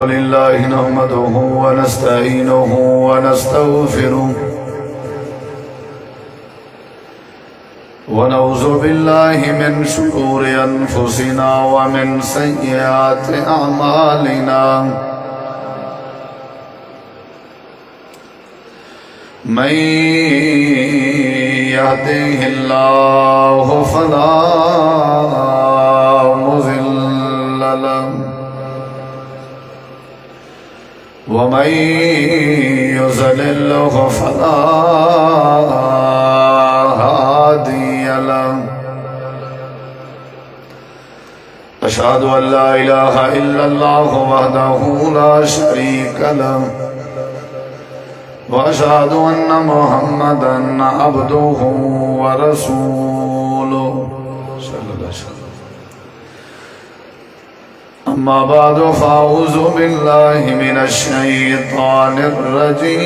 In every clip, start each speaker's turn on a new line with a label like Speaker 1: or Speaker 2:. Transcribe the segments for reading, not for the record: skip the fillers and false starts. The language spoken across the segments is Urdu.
Speaker 1: لله نحمده ونستعينه ونستغفره ونعوذ بالله من شرور أنفسنا ومن سيئات أعمالنا من يهده الله فلا مضل له ومن يضلل فلا هادي له أشهد أن لا إله إلا الله وحده لا شريك له وأشهد أن محمدا عبده ورسوله صلى الله عليه وسلم. أما بعد فأعوذ بالله من الشيطان الرجيم.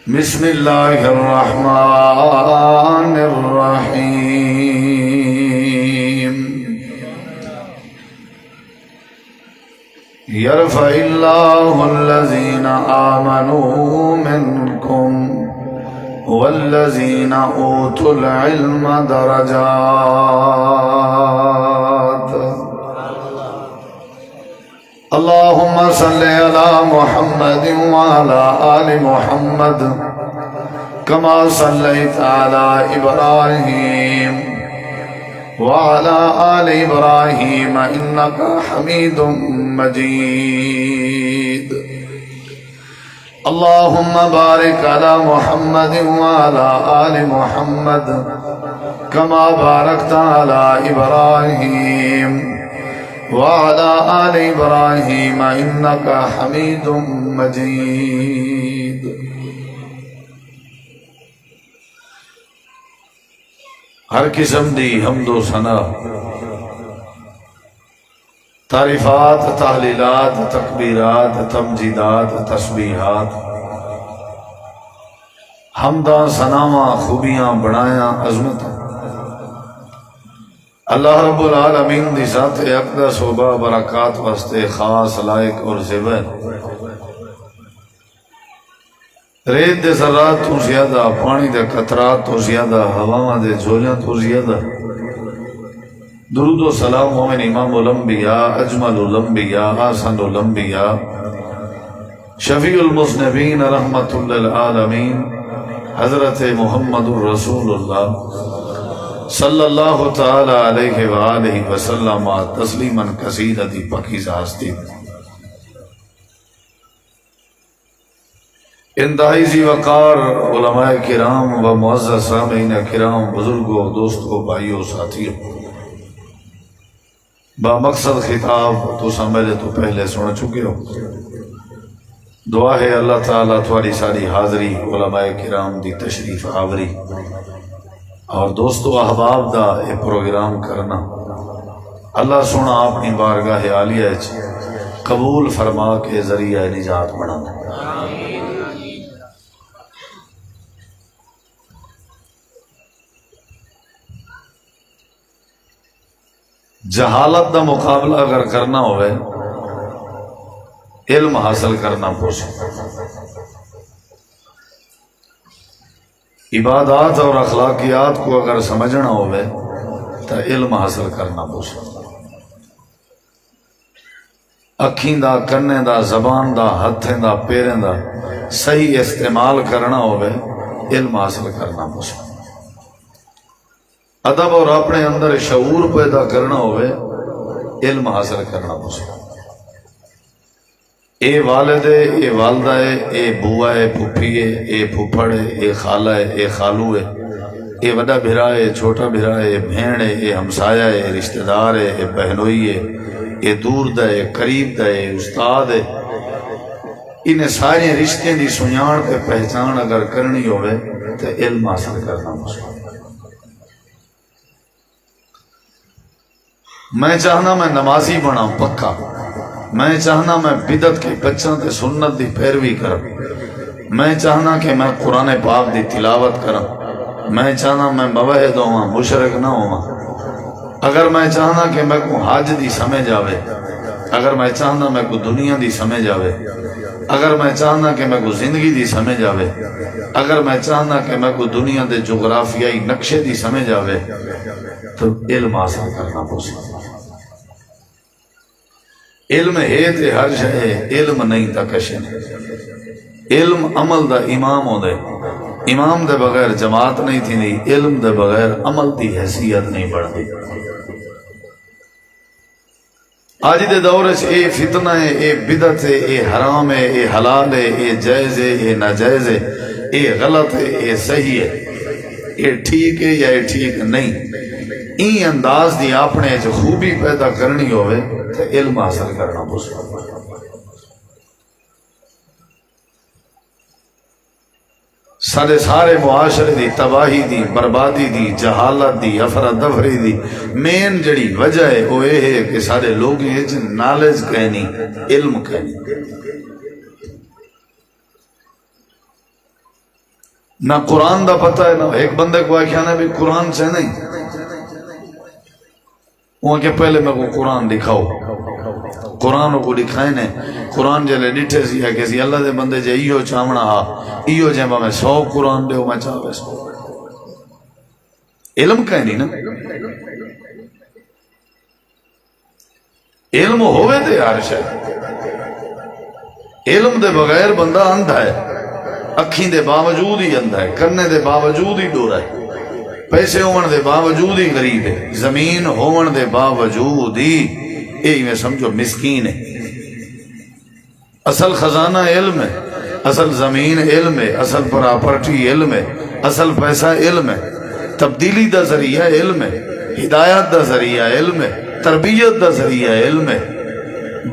Speaker 1: بسم الله الرحمن الرحيم. يرفع الله الذين آمنوا منكم والذين أوتوا العلم درجات. اللهم صل على محمد وعلى آل محمد كما صليت على إبراهيم وعلى آل إبراهيم إنك حميد مجيد. اللهم بارك على محمد وعلى آل محمد كما باركت على إبراهيم وعلى آل إبراهيم إنك حميد مجيد. ہر قسم دی حمد و ثنا، تعریفات، تحلیلات، تکبیرات، تمجیدات، تسبیحات، حمداں، ثناواں، خوبیاں، بڑایاں، عظمتاں اللہ رب العالمین دی ذات اقدس و برکات واسطے خاص، لائق اور زیبر. ریت دے ذرات تو زیادہ، پانی دے قطرات تو زیادہ، ہواواں دے جھولیاں تو زیادہ درود و سلام مومن امام الانبیاء، اجمل الانبیاء، احسن الانبیاء، شفیع المذنبین، رحمت للعالمین، حضرت محمد الرسول اللہ صلی اللہ تعالی علیہ وآلہ وسلم تسلیما کثیرا دی پاکیزہ ہستی. انتہائی ذی وقار علماء کرام و معزز سامعین کرام، بزرگوں، دوستوں، بھائیوں، ساتھیوں، با مقصد خطاب تو سمجھے تو پہلے سن چکے ہو. دعا ہے اللہ تعالیٰ تھوڑی ساری حاضری، علماء کرام دی تشریف آوری اور دوستو احباب دا یہ پروگرام کرنا اللہ سونا اپنی بارگاہ عالیہ قبول فرما کے ذریعہ نجات بنانا. جہالت دا مقابلہ اگر کرنا ہوئے، علم حاصل کرنا پوچھے. عبادات اور اخلاقیات کو اگر سمجھنا ہوئے تو علم حاصل کرنا پوچھے. اکھیں دا، کنے دا، زبان دا، ہتھیں دا، پیریں دا صحیح استعمال کرنا ہوئے علم حاصل کرنا پوچھے. ادب اور اپنے اندر شعور پیدا کرنا ہوئے علم حاصل کرنا پوچھے. اے والد ہے، اے والدہ ہے، اے بوا ہے، پھپھی ہے، اے پھپھڑ ہے، اے خالہ ہے، اے خالو ہے، اے وڈا بھرا ہے، چھوٹا بھرا ہے، اے بہن ہے، اے ہمسایہ ہے، اے رشتہ دار ہے، اے بہنوئی ہے، اے دور دا ہے، قریب دا ہے، استاد ہے. انہیں سارے رشتے دی سنیان تے پہچان اگر کرنی ہوئے تو علم حاصل کرنا پوچھے. میں چاہنا میں نمازی بنا پکا، میں چاہنا میں بدعت کے بچوں تے سنت دی پیروی کروں، میں چاہنا کہ میں قرآن پاک دی تلاوت کروں، میں چاہنا میں موحد ہوں، مشرک نہ ہوں. اگر میں چاہنا کہ میں کو حج دی سمجھ آوے، اگر میں چاہنا میں کو دنیا دی سمجھ آوے، اگر میں چاہنا کہ میں کو زندگی دی سمجھ آوے، اگر میں چاہنا کہ میں کو دنیا دے جغرافیائی نقشے دی سمجھ آوے، تو علم حاصل کرنا پوسیبل۔ علم ہے تے ہر شے، علم نہیں تا کشن۔ علم عمل دا امام ہو دے، امام دے بغیر جماعت نہیں تھی نہیں، علم دے بغیر عمل دی حیثیت نہیں بڑھتی۔ آج دے دور سے اے فتنہ ہے، اے بدعت ہے، اے حرام ہے، اے حلال ہے، اے جائز ہے، اے ناجائز ہے، اے غلط ہے، اے صحیح ہے، اے ٹھیک ہے یا اے ٹھیک نہیں، این انداز دی اپنے جو خوبی پیدا کرنی ہوئے تو علم حاصل کرنا پوسیبل۔ سارے معاشرے دی تباہی دی، بربادی دی، جہالت دی، افرادفری دی مین جڑی وجہ ہے وہ یہ ہے کہ سارے لوگ یہ نالج کہنی، علم کہنی۔ نہ قرآن دا پتہ ہے، نہ ایک بندے کو آخیا بھی قرآن سے نہیں، وہاں کے پہلے میں کو قرآن دکھاؤ، قرآن کو دکھائے نے، قرآن جلے ڈٹھے سی ہے کہ سی اللہ دے بندے جے ایہو چاہمنا ہا، ایہو جے میں 100 قرآن دے میں چاہوے 100۔ علم کہیں نا، علم ہوئے تے ہر شے۔ علم دے بغیر بندہ اندھا ہے، اکھیں دے باوجود ہی اندھا ہے، کرنے دے باوجود ہی ڈورا ہے، پیسے ہون دے باوجود ہی غریب ہے، زمین ہون دے باوجود ہی یہی میں سمجھو مسکین ہے۔ اصل خزانہ علم ہے، اصل زمین علم ہے، اصل پراپرٹی علم ہے، اصل پیسہ علم ہے، تبدیلی دا ذریعہ علم ہے، ہدایت دا ذریعہ علم ہے، تربیت دا ذریعہ علم ہے،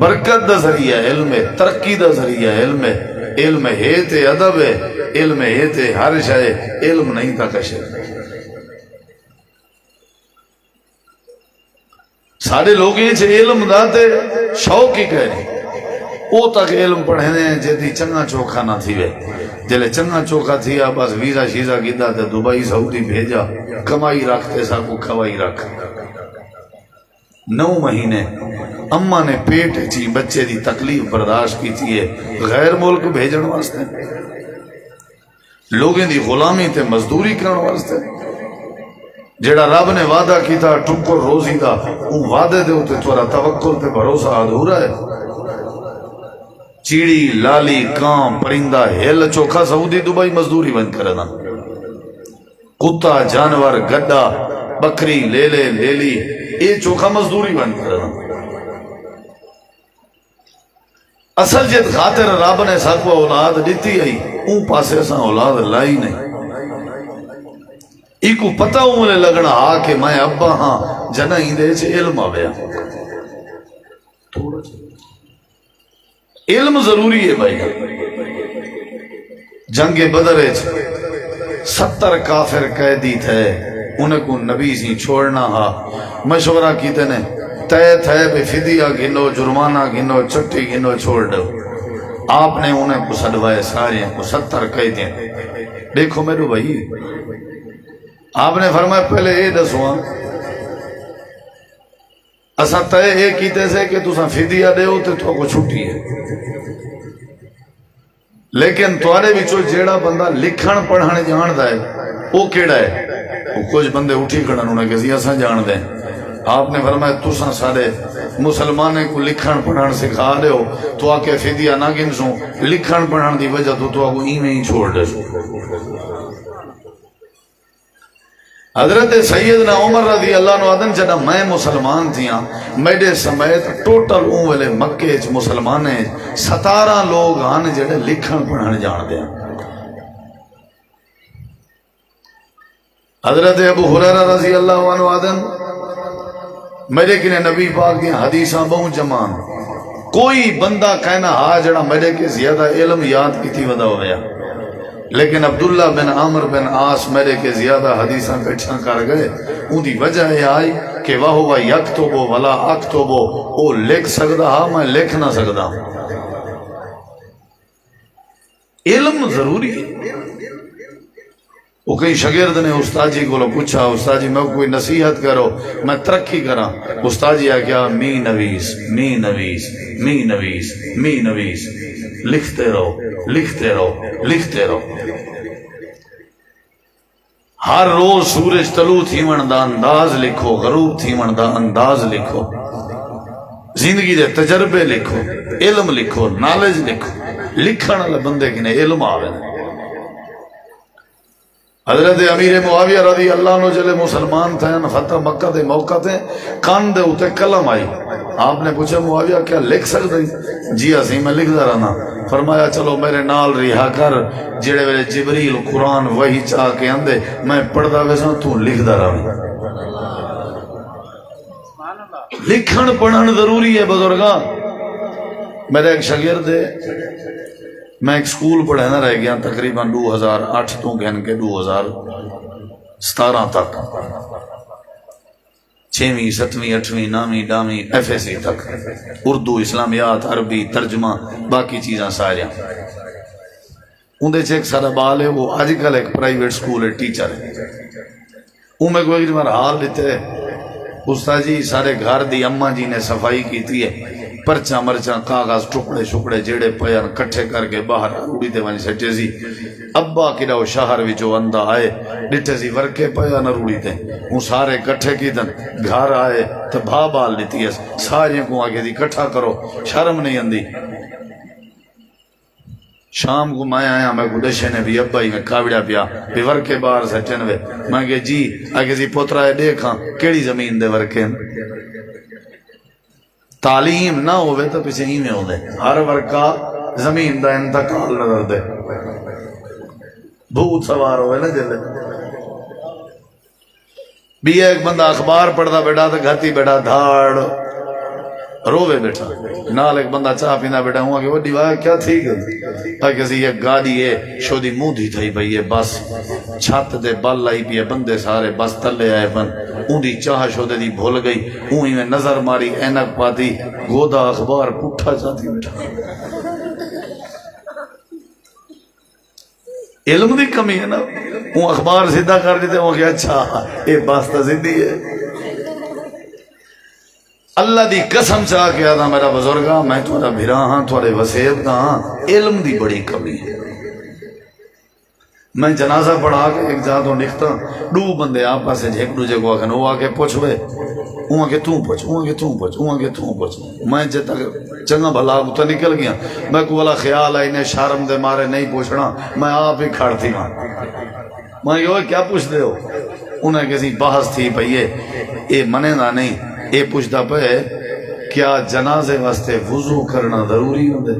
Speaker 1: برکت دا ذریعہ علم ہے، ترقی دا ذریعہ علم ہے۔ علم ہے تے ادب ہے، علم ہے تے ہر شے، علم نہیں تا کشے۔ سارے لوگ یہ علم دا تے شوق ہی کہنے، او تک علم پڑھنے جیدی چنگا چوکھا نہ تھی وے، جلے چنگا چوکھا تھیا بس ویزا شیزا گیدہ تے دبئی سعودی بھیجا، کمائی رکھتے سا کو کھوائی رکھ۔ 9 مہینے اماں نے پیٹ چی بچے دی تکلیف برداشت کی تھی ہے، غیر ملک بھیجن واسطے، لوگیں دی غلامی تے مزدوری کرن واسطے۔ جیڑا رب نے وعدہ کیتا ٹکر روزی دا، ان وعدے دے ہوتے تھوڑا توکل تے بھروسہ ادھورا ہے۔ چیڑی، لالی، کام، پرندہ، ہیل چوکھا سعودی دبئی مزدوری بند کرنا، کتا، جانور، گڈا، بکری، لیلی، یہ چوکھا مزدوری بند کرنا۔ اصل جت خاطر رب نے ساکو اولاد دیتی ہے، اون پاسے سا اولاد لائی نہیں۔ ایکو پتہ ملے لگنا ہا کہ میں ابا ہاں جنہ ہی دے چھے علم آویا۔ علم ضروری ہے بھائی۔ جنگ بدر 70 کافر قیدی تھے، انہیں کو نبی سی چھوڑنا ہا، مشورہ کیتے نے تے تھے بے فدیہ گنو، جرمانہ گنو، چھٹی گنو، چھوڑ دو۔ آپ نے انہیں کو صدوائے سارے کو 70 قیدیں۔ دیکھو میرے بھائی، آپ نے فرمایا پہلے یہ دسواں اساں تے یہ کیتے سے کہ تساں فدیہ دے ہو تے تو کو چھٹی ہے، لیکن تواڈے وچوں جیڑا بندہ لکھن پڑھن جاندا ہے وہ کیڑا ہے؟ وہ کچھ بندے اٹھی کھڑن انہیں کہ اساں جان دیں۔ آپ نے فرمایا تساں سارے مسلمانے کو لکھن پڑھن سکھا دے ہو تو آ کے فدیہ نہ گنسوں، لکھن پڑھن دی وجہ تو کو ایویں ہی چھوڑ دے۔ حضرت سیدنا عمر رضی اللہ عنہ آدن جنہ میں مسلمان تھیاں، میڈے سمیت ٹوٹل اون والے مکے چ مسلمانے 17 لوگ آن جڑے لکھن پڑھن جان دیں۔ حضرت ابو ہریرہ رضی اللہ عنہ آدن میرے کنے نبی پاک دیا حدیثاں بہت جمان، کوئی بندہ کہنا ہا جڑا میرے کے زیادہ علم یاد کی تھی ودا ہویا، لیکن عبداللہ بن عامر بن عاص میرے کے زیادہ حدیثاں کٹھا کر گئے۔ ان دی وجہ یہ آئی کہ وَهُوَ يَكْتُبُ وَلَا أَكْتُبُ، وہ لکھ سکتا ہاں میں لکھ نہ سکتا۔ علم ضروری ہے، وہ کئی شاگرد نے استاد جی کو پوچھا استاد جی میں کوئی نصیحت کرو میں ترقی کراں. استاد جی آ کیا می نویس می نویس می نویس می نویس لکھتے رہو لکھتے رہو لکھتے رہو. ہر روز سورج طلوع تھیون دا انداز لکھو غروب تھیون دا انداز لکھو. زندگی دے تجربے لکھو علم لکھو نالج لکھو. لکھن والے بندے کی نے علم آوے. حضرت امیر معاویہ رضی اللہ عنہ جلے مسلمان تھے فتح مکہ دے موقع تھے کان دے اتے قلم آئی. آپ نے پوچھا معاویہ کیا لکھ سکتے؟ جی اسی میں لکھ دا رہنا. فرمایا چلو میرے نال رہا کر جڑے ویلے جبریل قرآن وہی چاہ کے اندے میں پڑھدا ویسا تو لکھ دا رہنا. لکھن پڑھن ضروری ہے بزرگاں. میرا ایک شاگرد ہے میں ایک سکول پڑھے نہ رہ گیا تقریباً 2008 تو گن کے 2017 تک 6ویں 7ویں 8ویں 9ویں 10ویں ایف ایس سی تک اردو اسلامیات عربی ترجمہ باقی چیزاں سارے. اندر ایک سارا بال ہے وہ آج کل ایک پرائیویٹ سکول ہے ٹیچر ہے. وہ میں کوئی بار حال لیتے استاد جی سارے گھر دی اماں جی نے صفائی کی ہے پرچا مرچا کاغذ ٹکڑے شکڑے جیڑے پیان کٹھے کر کے باہر روڑی تے وانی سٹے سی. ابا کیڑا وہ شہر وچوں اندہ آئے ڈٹھے سی ورکے پیان روڑی تے وہ سارے کٹھے کیتن گھر آئے تو بھا بال لیتی ہے سارے کو آگے دی کٹھا کرو شرم نہیں اندی. شام کو میں آیا میں کو دشے نے بھی ابا ہی میں کاوڑا پیا بھی ورکے باہر سٹن وے. میں کہ جی آگے سی پوترا ہے دیکھاں کیڑی زمین دے ورکے. تعلیم نہ ہوئے تو پیچھے ہی میں ہو دے ہر ورکا زمین دا انتقال نظر دے بھوت سوار ہوئے نا جلے. بھی ایک بندہ اخبار پڑھتا بیٹھا تو گھتی بیٹھا دھاڑ روے بیٹھا. نال ایک بندہ چاہ پینا بیٹھا ہوا کہ وہ دیوائے کیا تھی گئی کسی ایک گاڑی ہے شودی منہ دی تھئی بھئی ہے بس چھت دے بل لائی پی ہے بندے سارے بس تلے آئے بن اون دی چاہ شودے دی بھول گئی اون میں نظر ماری اینک پاتی گودا اخبار پٹھا جاتی بیٹھا. علم دی کمی ہے نا. وہ اخبار سیدھا کر دیتے وہ کہ اچھا یہ بس تو سیدھی ہے. اللہ دی قسم چاہ کے آدھا میرا بزرگا میں تھوڑا بھرا ہاں تھوڑے وسیب دا ہاں علم دی بڑی کمی ہے. میں جنازہ پڑھا کے ایک جاتوں لکھتا دو بندے آپ سے جھیک دوجے کو آکھن وہ آکے پوچھوے وہ آکے توں پوچھ وہ آکے توں پوچھ وہ آکے توں پوچھ. میں جے تک چنگا بھلا تو نکل گیا میں کو والا خیال آئی نے شرم دے مارے نہیں پوچھنا میں آپ ہی کھڑتی ہوں. میں کہ کیا پوچھ دے ہو انہیں کسی بحث تھی پئیے اے منے نہ نہیں اے پوچھتا پہ کیا جنازے واسطے وضو کرنا ضروری ہوں دے.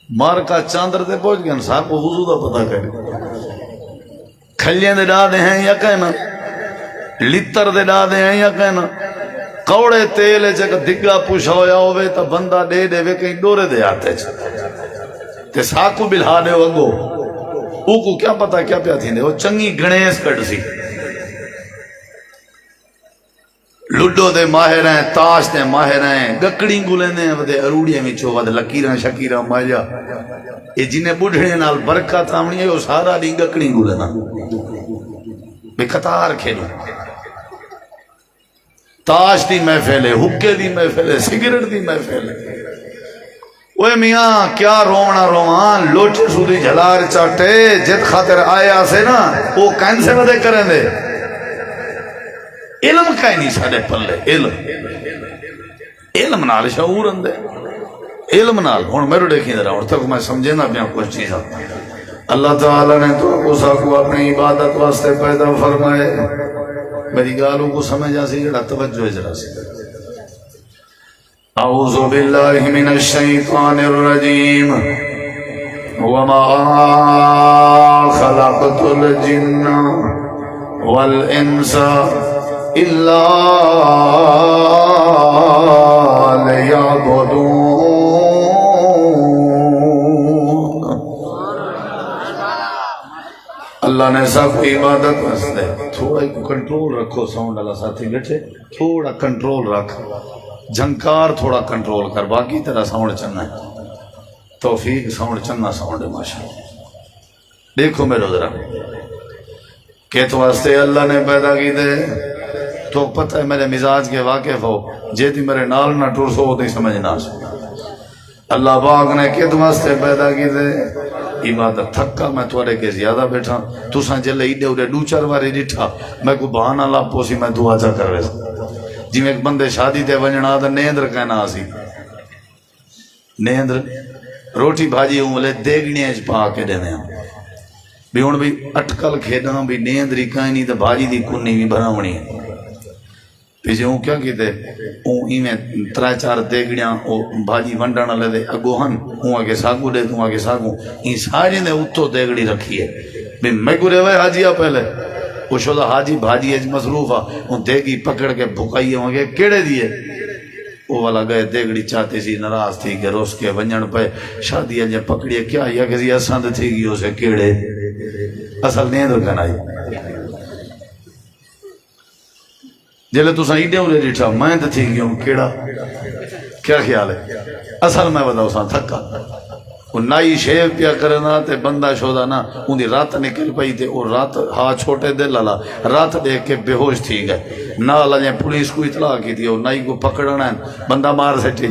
Speaker 1: مار کا چاندر تے پہنچ گیا صاحب کو وضو دا پتہ کرے کھلیاں دے ڈا دے ہیں یا کہنا لتر دے ڈا دے ہیں یا کہنا کوڑے تیلے چکا دگا پوچھا ہویا ہوئے تا بندہ دے دے وے کہیں ڈورے دے آتے تے ساکو بلہا دے وگو او کو کیا پتا کیا پیا تھی وہ چنگی گنیس کٹ سی لڈو دے ماہر ہیں تاش دے ماہر ہیں گکڑی گولے نے ودے اروڑیاں وچوں ود لکیراں شکیراں ماجا اے جنے بڈھڑے نال برکت آونی ہے او سارا دی گکڑی گولے نا بے قطار کھیلو. تاش دی محفل ہے حکے دی محفل ہے سگریٹ دی محفل ہے. اوے میاں کیا رونا روان لوٹے سودی جھلار چاٹے جت خاطر آیا سے نا وہ کہیں سے ودے کریں دے. علم کہیں نہیں ساڑے پلے علم نال شعور اندے علم نال ہون میرے دیکھیں در اور تک میں سمجھے نہ بیاں کچھ چیزاں. اللہ تعالیٰ نے تو کو ساکو اپنی عبادت واسطے پیدا فرمائے. میری گالوں کو سمجھا سی جڑا توجہ اجرا سی. اعوذ باللہ من الشیطان الرجیم وما خلقت الجن والانس الا لیعبدون. اللہ نے سب کی عبادت واسطے تھوڑا کنٹرول رکھو. ساؤنڈ اللہ ساتھی بیٹھے تھوڑا کنٹرول رکھ جھنکار تھوڑا کنٹرول کر باقی تیرا ساؤنڈ چنگا ہے. توفیق ساؤنڈ چنگا ساؤنڈ ہے ماشاءاللہ. دیکھو میرے ذرا کہت واسطے اللہ نے پیدا کی دے تو پتہ ہے میرے مزاج کے واقف ہو جے تھی میرے نال نہ ٹور سو نہیں سمجھنا سو. اللہ پاک نے کہت واسطے پیدا کی دے عبادت تھکا میں توڑے کے زیادہ بیٹھا تساں جلے ایڈے اڑے ڈوچر واری ڈٹھا میں کو بہانہ لا پوسی میں دعا چا کر رہا جی میں ایک بندے شادی تے ونجنا تا نیندر کہنا آسی نیندر روٹی بھاجی ہوں لے دیگنی اچ پا کے دینے ہوں بھی ہوں بھی اٹکل کھیڈنا بھی نیندری کہیں نہیں تو بھاجی دی کنی بھی بھراونی ہے پیچھے ہوں کیا کیتے ہوں ہی میں ترائے چار دیگڑیاں بھاجی ونڈانا لے دے اگو ہن ہوں آگے ساگو دے توں آگے ساگو ہی سارے نے اتو دیگڑی رکھی ہے بھی میں کو رہے حاجیہ پہلے وہ شدہ حاجی بھاجی اج مصروف آ ہوں دیگی پکڑ کے بھکائی ہوں گے کیڑے دیئے وہ والا گئے دیگڑی چاہتے سی نراز تھی کہ روس کے ونجن پہ شادی اجے پکڑیے کیا یا کسی اساند تھی گی اسے کیڑے اصل نیندر کنائی جلے تو سا ایڈے ہوں ریٹھا میں تو تھی گیا ہوں کیڑا کیا خیال ہے اصل میں بتاؤ سا تھکا وہ نائی شیو پیا کرنا تے بندہ شودا نا ان دی رات نکل پئی تے اور رات ہاں چھوٹے دے لالا رات دیکھ کے بے ہوش تھی گئے نالا جائیں پولیس کو اطلاع کی تھی اور نائی کو پکڑنا ہے بندہ مار سٹھی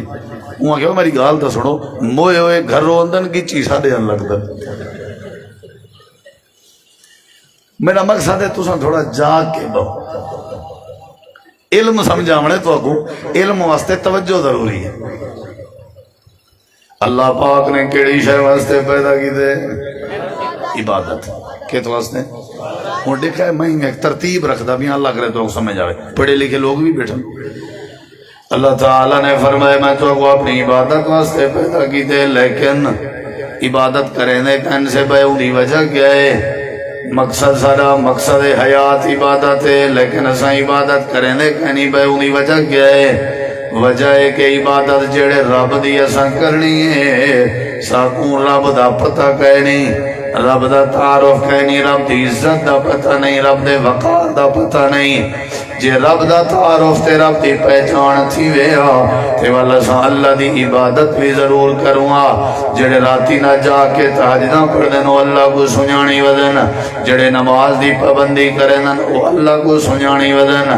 Speaker 1: وہاں کہو میری گال تو سنو موئے ہوئے گھر رو اندن کی چیزا دے ان لگتا میرا مقصد ہے تو سن تھوڑا جاگ کے بہو علم سمجھاونے تو اگو علم واسطے توجہ ضروری ہے. اللہ پاک نے کیڑی شے واسطے پیدا کی دے عبادت کس واسطے ہوں دیکھا ہے میں ایک ترتیب رکھتا بھی اللہ کرے تو سمجھ آئے پڑھے لکھے لوگ بھی بیٹھے اللہ تعالیٰ نے فرمایا میں تو اگو اپنی عبادت واسطے پیدا کی دے لیکن عبادت کرنے کن سے بے انہی وجہ کیا ہے مقصد سارا مقصد حیات عبادت ہے لیکن اساں عبادت کرنے کہنی بے انہی وجہ کیا ہے وجہ ہے کہ عبادت جڑے رب دی اساں کرنی ہے ساکوں رب دا پتہ کہنی رب دا تعارف کہنی رب دی عزت دا پتہ نہیں رب دے وقار دا پتہ نہیں جے رب دا تعارف تے رب دی پہچان تھی ویا تے والا سا اللہ دی عبادت بھی ضرور کروں جڑے راتی نہ جا کے تہجداں پڑھ دینو اللہ کو سنجانی ودن جڑے نماز دی پابندی کرن او اللہ کو سنجانی ودن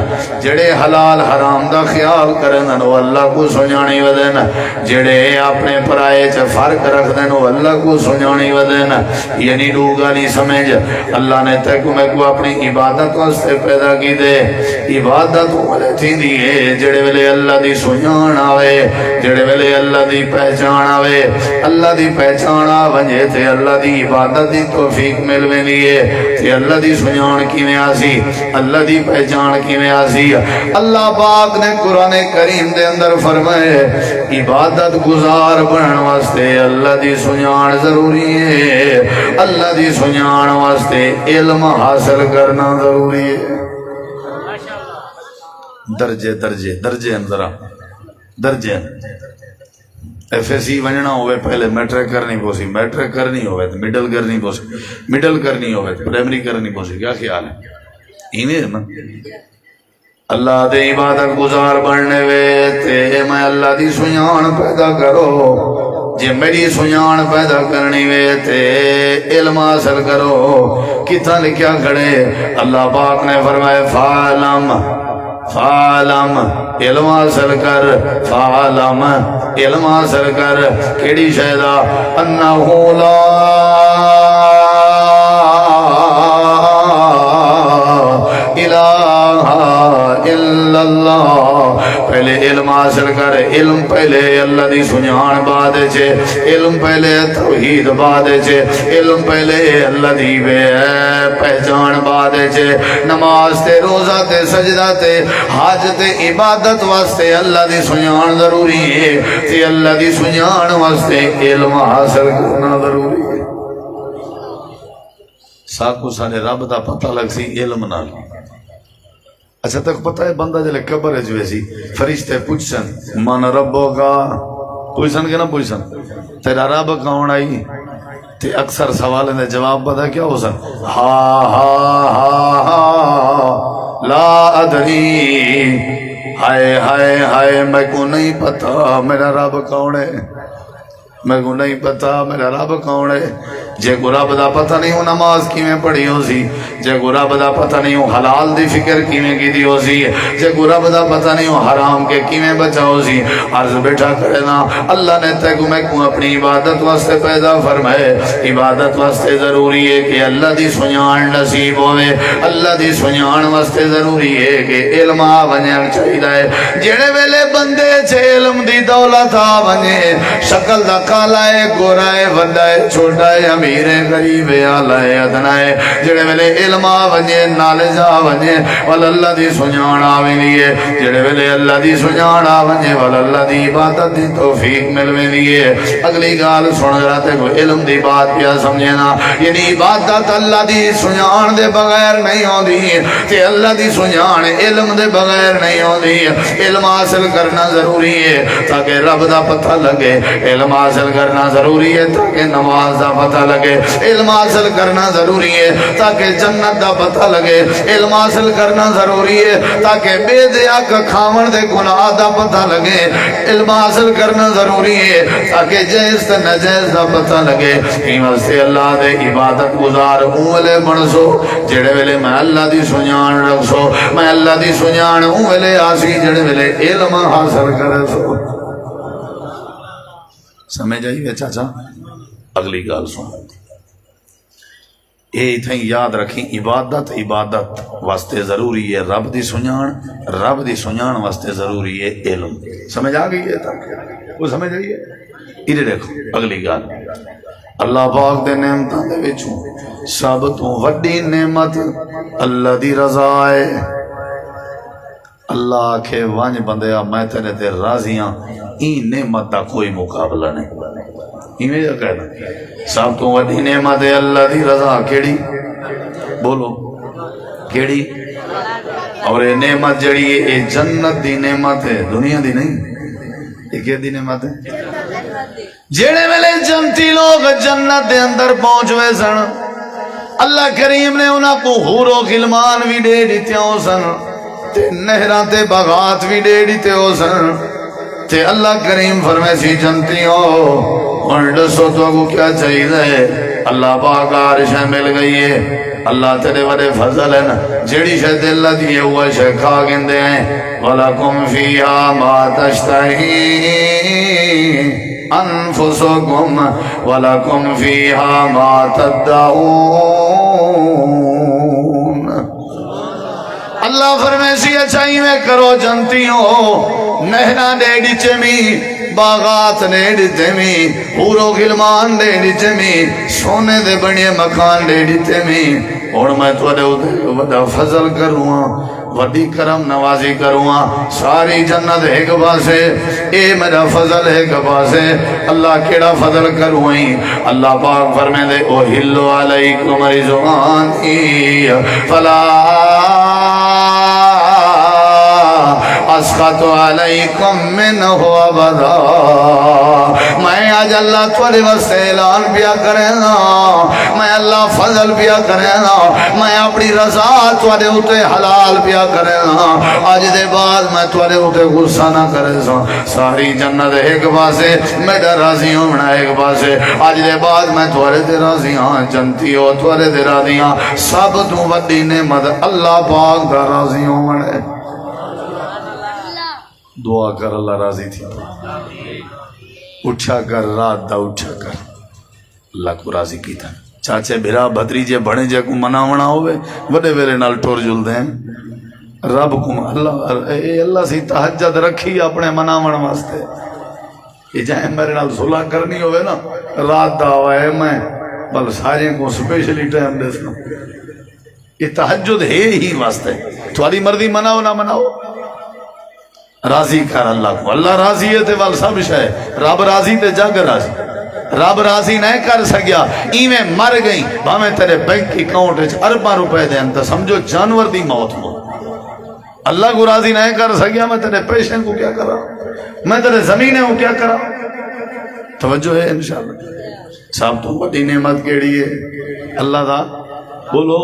Speaker 1: جڑے حلال حرام دا خیال کرن او اللہ کو سنجانی ودن جڑے اپنے پرائے چ فرق رکھ دین او اللہ کو سنجانی ودن یعنی روگا نہیں سمجھ اللہ نے تک میں کو اپنی عبادت واسطے پیدا کی دے عبادت والے تھی دیئے جڑے ویلے اللہ دی سنجان آوے جڑے ویلے اللہ دی پہچان آوے اللہ دی پہچان آوے تے اللہ دی عبادت دی توفیق ملوے لیے تے اللہ دی سنجان کی میں آسی اللہ دی پہچان کی میں آسی اللہ پاک نے قرآن کریم دے اندر فرمائے عبادت گزار بنن واسطے اللہ دی سنجان ضروری ہے اللہ دی سنجان واسطے علم حاصل کرنا ضروری ہے درجے درجے درجے اندرہ درجے ایف ایس سی ونجنا ہوئے پہلے میٹرک کرنی پوسی میٹرک کرنی ہوئے تو مڈل کرنی پوسی مڈل کرنی ہوئے تو پرائمری کرنی پوسی کیا خیال ہے انہیں ہے نا اللہ دے عبادت گزار بڑھنے وے تے میں اللہ دی سنجان پیدا کرو جے میری سنجان پیدا کرنی وے تے علم حاصل کرو کتنا لکھیا کھڑے اللہ پاک نے فرمائے فعلم علم حاصل کر فعلم علم حاصل کر کیڑی شہدہ انہو لا الہ الا اللہ پہلے علم حاصل کر علم پہلے اللہ دی سنجان بعد چھے علم پہلے توحید بعد چھے علم پہلے اللہ دی پہچان بعد چھے نماز تے روزہ تے سجدہ تے حج تے عبادت واسطے اللہ دی سنجان ضروری ہے تے اللہ دی سنجان واسطے علم حاصل کرنا ضروری ہے ساکو سانے رب دا پتہ لگ سی علم نال اچھا تک پتہ ہے بندہ جلے قبر ہے جو ایسی فرشتے پوچھسن من ربو کا پوچھسن کہ نہ پوچھسن تیرا رب کون آئی تے اکثر سوالیں دے جواب پتہ کیا ہو سن ہا لا ادری ہائے ہائے ہائے میں کو نہیں پتا میرا رب کون ہے میں کو نہیں پتا میرا رب کون ہے. جے کو رب دا پتہ نہیں ہو نماز کیویں پڑھی ہو سی, جے کو رب دا پتہ نہیں ہو حلال دی فکر کیویں کیتی ہو سی, جے کو رب دا پتہ نہیں ہو حرام کے کیویں بچا ہو سی. عرض بیٹھا کرے نا اللہ نے تے کو میں کو اپنی عبادت واسطے پیدا فرمائے. عبادت واسطے ضروری ہے کہ اللہ دی سنجان نصیب ہوئے. اللہ دی سنجان واسطے ضروری ہے کہ علم آ ونجن چاہیے. جڑے ویلے بندے چ علم دی دولت آ ونجے, شکل دا کالا ہے گورا ہے وڈا ہے چھوٹا ہے امیر ہے غریب ہے اعلی ہے ادنا ہے, جڑے ویلے علم آ ونجے نالج آ ونجے ول اللہ دی سنجان آ ویندی ہے. جڑے ویلے اللہ دی سنجان آ ونجے ول اللہ دی عبادت دی توفیق مل ویندی ہے. اگلی گال سن رہا تے کوئی علم دی بات پیا سمجھے نا, یعنی عبادت اللہ دی سنجان دے بغیر نہیں ہوندی تے اللہ دی سنجان علم دے بغیر نہیں ہوندی. علم حاصل کرنا ضروری ہے تاکہ رب دا پتہ لگے. علم حاصل کرنا ضروری ہے تاکہ نماز دا پتہ لگے. علم حاصل کرنا ضروری ہے تاکہ جنت دا پتہ لگے. علم حاصل کرنا ضروری ہے تاکہ بے دیا کا کھاون دے گناہ دا پتہ لگے. علم حاصل کرنا ضروری ہے تاکہ جائز تے ناجائز دا پتہ لگے. واسطے اللہ دے عبادت گزار اولے بن سو جڑے ویلے میں اللہ دی سنجان رکھ سو. میں اللہ دی سنجان اولے آسی جڑے ویلے علم حاصل کرے سو. سمجھ آئیے چاچا؟ اگلی گال سن, یہ اتھیں یاد رکھیں عبادت عبادت واسطے ضروری ہے رب دی سنجان, رب دی سنجان واسطے ضروری ہے علم. سمجھ آ گئی ہے؟ وہ سمجھ آئیے؟ ادھر دیکھو اگلی گال. اللہ پاک دے نعمتاں دے وچوں سب تو وڈی نعمت اللہ دی رضا ہے. اللہ آکھے وانج بندیا میں تیرے تے راضی ہاں, این نعمت دا کوئی مقابلہ نہیں. ایویں جو کہنا سب تو وڈی نعمت ہے اللہ دی رضا. کیڑی بولو کیڑی؟ اور یہ نعمت جڑی ہے یہ جنت دی نعمت ہے, دنیا دی نہیں. یہ کیا دی نعمت ہے؟ جڑے ویلے جنتی لوگ جنت دے اندر پہنچوے سن, اللہ کریم نے انہاں کو حور و غلمان بھی دے دیتے ہو سن تے نہراں تے باغات بھی دے دیتے ہو سن. تے اللہ کریم فرمائے سی جنتی ہو اور دسو تو کو کیا چاہیے. اللہ پاک عرش مل گئی ہے. اللہ تیرے بڑے فضل ہے نا, جیڑی شے دل دی ہے وہ شے کھا گندے ہیں. وَلَكُمْ فِيهَا مَا تَشْتَهِي انفسکم وَلَكُمْ فِيهَا مَا تَدَّعُونَ. اللہ فرمائے سی اچھائی میں کرو جنتی ہو, نہرہ دے ڈچے میں باغات نے ڈتے میں حور و غلمان دے ڈتے میں سونے دے بڑے مکان دے ڈتے میں. اور میں تھوڑے بڑا فضل کروں وڈی کرم نوازی کروں. ساری جنت ایک پاسے, اے میرا فضل ایک پاسے. اللہ کیڑا فضل کروں. اللہ پاک فرمائے دے اوہلو علیکم رضوانی فلا اسخط علیکم منہ ابدا. میں آج اللہ تھوڑے واسطے اعلان پیا کرے نا, میں اللہ فضل پیا کرے نا, میں اپنی رضا تھوڑے ہوتے حلال پیا کرے نا. آج دے بعد میں تھوڑے ہوتے غصہ نہ کرے سا. ساری جنت ایک پاسے, میرا راضی ہونا ایک پاسے. آج دے بعد میں تھوڑے دے راضی ہاں, جنتی ہو تھوڑے دے راضی ہاں. سب تو وڈی نعمت اللہ پاک دا راضی ہونا ہے. دعا کر اللہ راضی تھی. اٹھا کر رات دا اٹھا کر اللہ کو راضی کی تھا. چاچے بھرا بھتریجے بڑے جے کو مناونا ہوئے وڈے ویرے نال ٹور جل دیں رب کو. اللہ سی تہجد رکھی اپنے مناون واسطے. یہ جائیں میرے نال صلح کرنی ہوئے نا, رات دا ہوئے میں بل سارے کو سپیشلی ٹائم دے سنا. یہ تہجد ہے ہی واسطے. تھوڑی مرضی مناؤ نہ مناؤ, راضی کر اللہ کو. اللہ راضی ہے تے وال سب شے. رب راضی تے جگ راضی. رب راضی نہ کر سکیا ایویں مر گئی بھاویں تیرے بینک اکاؤنٹ وچ ارباں روپے دین تے سمجھو جانور دی موت ہو. اللہ کو راضی نہ کر سکیا میں تیرے پیشے کو کیا کرا, میں تیرے زمینے کو کیا کرا. توجہ ہے انشاءاللہ. سب تو بڑی نعمت کیڑی ہے اللہ دا بولو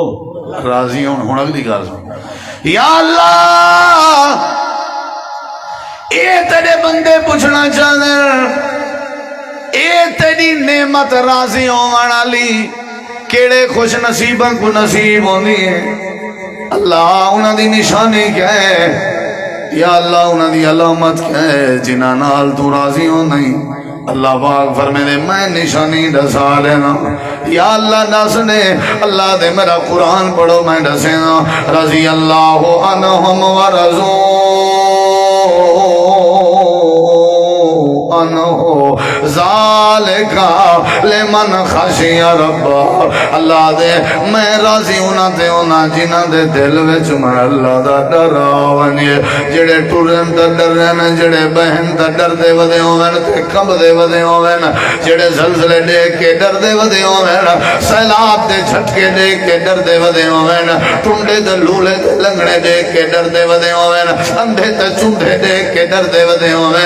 Speaker 1: راضی ہون. ہن اگلی گل سن. یا اللہ اے تیرے بندے پوچھنا چاہتے اے تیری نعمت راضی ہون والی کیڑے خوش نصیباں کو نصیب ہوندی ہے اللہ انہاں دی نشانی کیا ہے یا اللہ انہاں دی علامت کیا ہے جنہاں نال تو راضی ہو نہیں اللہ پاک فرمائے میں نشانی دسا لینا یا اللہ دس دے اللہ دے میرا قرآن پڑھو میں دسے نا رضی اللہ عنہم ورضوا عنہ ذالک لمن خشی رب اللہ دے میں راضی ہونا تے ہونا جنہ دے دل وچ میں اللہ دا ڈر آونے جڑے ٹرن دا ڈر رہن جڑے بہن دا ڈر دے ودے ہوون تے کمب دے ودے ہوون جڑے زلزلے دیکھ کے ڈر دے ودے ہوون سیلاب دے جھٹکے دیکھ کے ڈر دے ودے ہوون ٹنڈے تے لولے تے لنگڑے دیکھ کے ڈر دے ودے ہوون اندھے تے چونڈے دیکھ کے ڈر دے ودے ہوون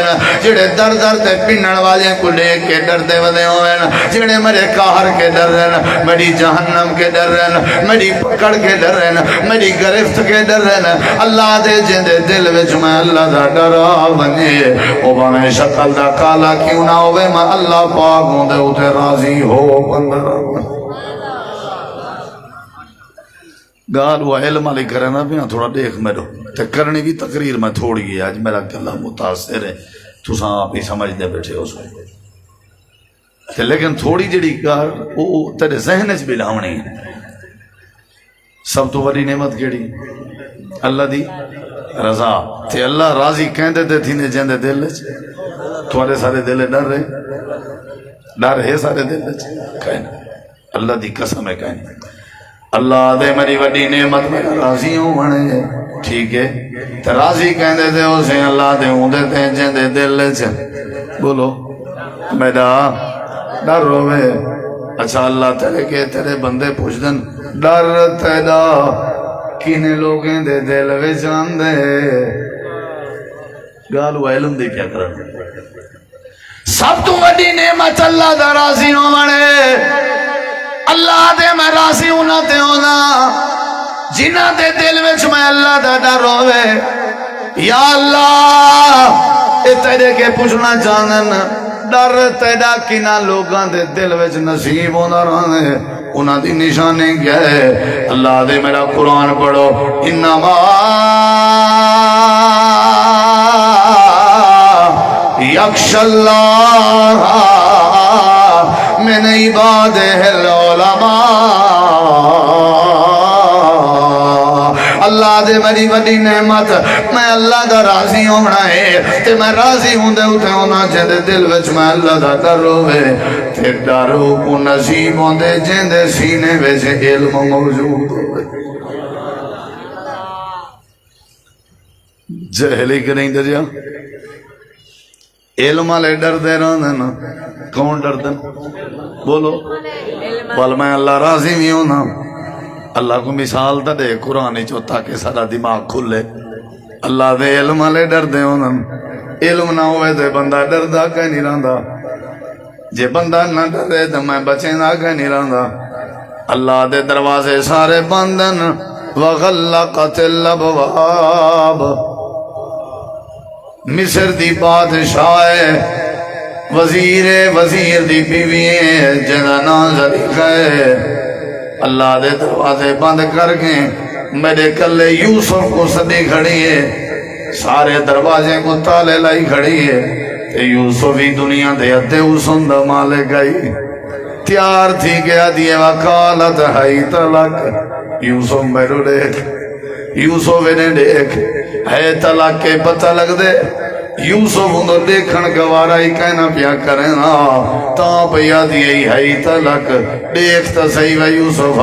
Speaker 1: جڑے در در تے پنن والے کو دیکھ کے ڈر دے ودے ہوون جڑے میرے قہر کے ڈر رہن میری جہنم کے ڈر رہن میری پکڑ کے ڈر رہن میری گرفت کے ڈر رہن اللہ دے جندے دل وچ میں اللہ دا ڈر بنے او میں شکل دا کالا کیوں نہ ہوے میں اللہ پاک دے اوتے راضی ہو بندہ گال وہ علم علی کرنا بھی تھوڑا دیکھ میرے تے کرنی بھی تقریر میں تھوڑی ہے آج میرا گلا متاثر ہے تساں آپ ہی سمجھ دے بیٹھے ہو سو لیکن تھوڑی جڑی گال وہ تیرے ذہن وچ بھی لاونی ہے سب تو بڑی نعمت کیڑی اللہ دی رضا تے اللہ راضی کہندے تے تھی نے جندے دل وچ تھوڑے سارے دل ڈر رہے ڈر ہے سارے دل وچ کہنا اللہ دی قسم ہے کہنا اللہ دے میری وڈی نعمت میں راضی ہوں بنے ٹھیک ہے تے راضی کہندے تے اسے اللہ دے ہوندے تے جندے دل وچ بولو میرا ڈر ہوے اچھا اللہ تیرے کے تیرے بندے پوچھ دن ڈر تیرا کنے لوگیں دے دل وچ آندے گال وہ علم دی کیا کرن سب تو وڈی نعمت اللہ دا راضی ہوں بنے اللہ دے میں راضی ہونا تے ہونا جنہ دے دل وچ میں اللہ دا ڈر ہوے یا اللہ اے تیرے کے پوچھنا چاہن ڈر تیرا کنا لوگاں دے دل وچ نصیب ہونا رہنے انہاں دی نشانی کیا ہے اللہ دے میرا قرآن پڑھو انما یخش اللہ من عبادہ العلماء اللہ دے میری بڑی نعمت میں اللہ دا راضی ہونا ہے تے میں راضی ہوں دے اٹھے ہونا جندے دل وچ میں اللہ دا ڈر ہوئے تے ڈرو کو نصیب ہوں دے جندے سینے وچ علم موجود ہوئے جہلی کہ نہیں دریا علم والے ڈر دے رہا نا کون ڈر دن بولو بل میں اللہ راضی بھی ہونا اللہ کو مثال دا دے قرآن چوتا کہ سارا دماغ کھلے اللہ دے علم والے ڈر دے ہونا علم نہ ہوئے دے بندہ ڈر دا کہ نہیں رہندا جے بندہ نہ ڈرے تو میں بچے نہ کہ نہیں رہندا اللہ دے دروازے سارے بندن وغلقت الابواب مصر دی بادشاہ وزیر دی بیوی جنا زلیخہ اللہ دے دروازے بند کر کے میرے کلے یوسف کو صدی کھڑی ہے سارے دروازے کو تالے لائی کھڑی ہے یوسف ہی دنیا دے ادھے اسن دا مالے گئی تیار تھی گیا دیئے وکالت ہائی تلک یوسف میرو دیکھ یوسف نے دیکھ ہے طلاق کے پتہ لگ دے یوسف انہوں دیکھن گوارا ہی کہنا پیا کرنا تا پیا دیئی ہے طلاق دیکھ تا صحیح و یوسف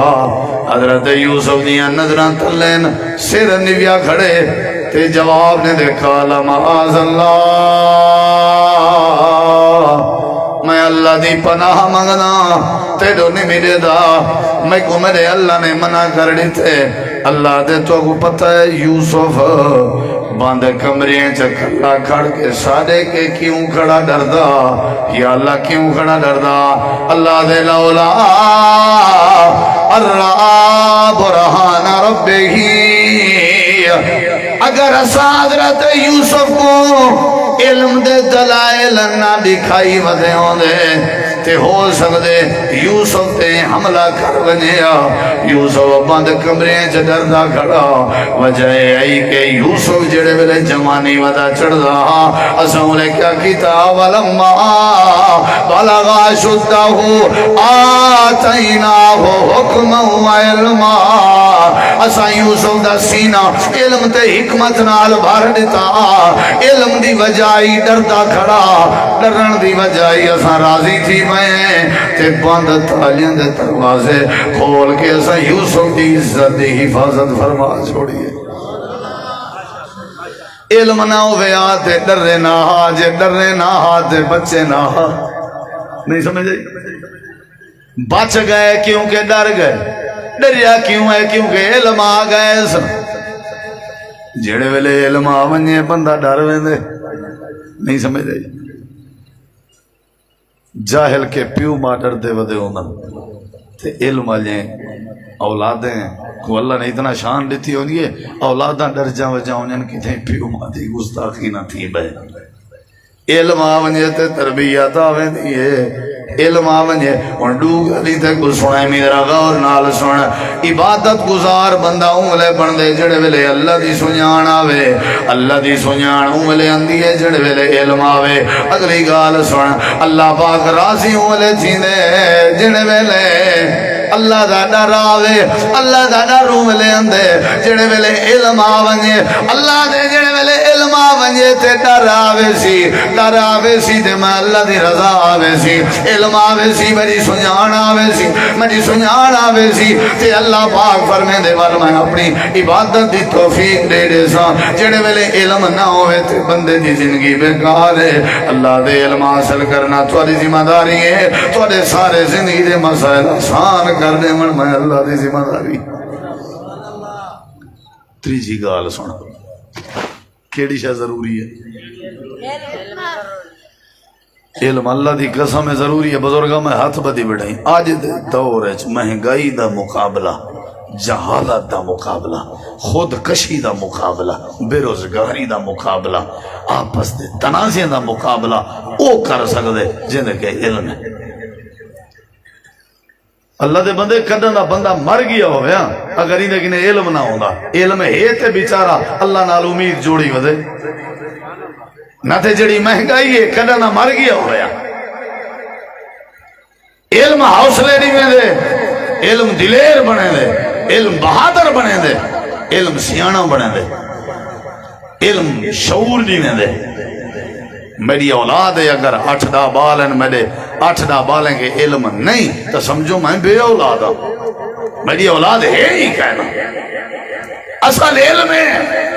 Speaker 1: حضرت یوسف دیا نظران تلین سر نویا کھڑے تے جواب نے دیکھا لمعاذ اللہ میں اللہ دی پناہ مانگنا تیرو نہیں ملے دا میں کو میرے اللہ نے منع کر دیتے اللہ دے تو کو پتہ ہے یوسف باندھ کمریں چکھلا کھڑ کے سادے کے کیوں کھڑا ڈردا یا اللہ کیوں کھڑا ڈردا اللہ دے لولا الرعا برہان ربہی اگر حضرت یوسف کو علم دے دلائل نہ دکھائی ودے ہوندے تے ہو سکدے یوسف تے حملہ کر ونیا یوسف بند کمرے چ ڈردا کھڑا وجہ ای کہ یوسف جڑے ویلے جوانی ودا چڑھدا اساں نے کیا کیتا ولما بلغ شدہ آتیناہ حکما و علما اساں یوسف دا سینہ علم تے حکمت نال بھر دیتا علم دی وجائی ڈردا کھڑا ڈرن دی وجائی اساں راضی تھی میں تے بند تالیاں دے دروازے کھول کے اساں یوسف دی عزت دی حفاظت فرما چھوڑیے علم نہ ہوئے آتے ڈرے نہ جے ڈرے نہ آتے بچے نہ نہیں سمجھے بچ گئے کیونکہ ڈر گئے ڈریا کیوں ہے کیونکہ علم آ گئے جڑے ویلے علم آ ونجے بندہ ڈر ویندے نہیں سمجھے جاہل کے پیو ماں ڈر دے ودے ہونا تے علم والے اولادیں کو اللہ نے اتنا شان دیتی ہونی ہے اولاداں ڈر جاؤں جن کی تھیں پیو ماں دی گستاخی نہ تھی بے علم آونجے تے تربیت آویں دیئے علم آونجے اور ڈوگ علی تے کو سنائے میرا غور نال سن عبادت گزار بندہ اونگلے بندے جڑے ویلے اللہ دی سنیان آوے اللہ دی سنیان اونگلے اندی ہے جڑے ویلے علم آوے اگلی گال سن اللہ پاک راضی اونگلے تھیندے جڑے ویلے اللہ دا ڈر آوے اللہ دا ڈر اونگلے اندے جڑے ویلے علم آونجے اللہ دے جڑے ویلے علم آونجے تے ڈر آوے سی تے میں اللہ دی رضا آوے سی علم آوے سی میری سنجان آوے سی میری سنجان آوے سی تے اللہ پاک فرمے دے وال میں اپنی عبادت دی توفیق دے دے سا جڑے ویلے علم نہ ہوئے تے بندے دی زندگی بیکار ہے اللہ دے علم حاصل کرنا تھوڑی ذمہ داری ہے تھوڑے سارے زندگی دے مسائل آسان کر دے من میں اللہ دی ذمہ داری تریجی گال سنا کیڑی شاہ ضروری ہے علم اللہ دی قسم ہے ضروری ہے بزرگاں میں ہاتھ بدی بڑھائیں آج دور ہے مہنگائی دا مقابلہ جہالت دا مقابلہ خود کشی دا مقابلہ بے روزگاری دا مقابلہ آپس دے تنازع دا مقابلہ او کر سکدے جن کے علم ہے اللہ دے بندے کدن دا بندہ مر گیا ہویا اگر ہی لیکن علم نہ ہوگا علم ہے تے بیچارہ اللہ نال امید جوڑی ودے نہ تے جڑی مہنگائی ہے کدن نہ مر گیا ہویا علم حوصلے نہیں میں دے علم دلیر بنے دے علم بہادر بنے دے علم سیانہ بنے دے علم شعور نہیں دے میری اولاد ہے اگر 8 بال ہیں میرے 8 بال ہیں کہ علم نہیں تو سمجھو میں بے اولاد ہوں میری اولاد ہے ہی کہنا اصل علم ہے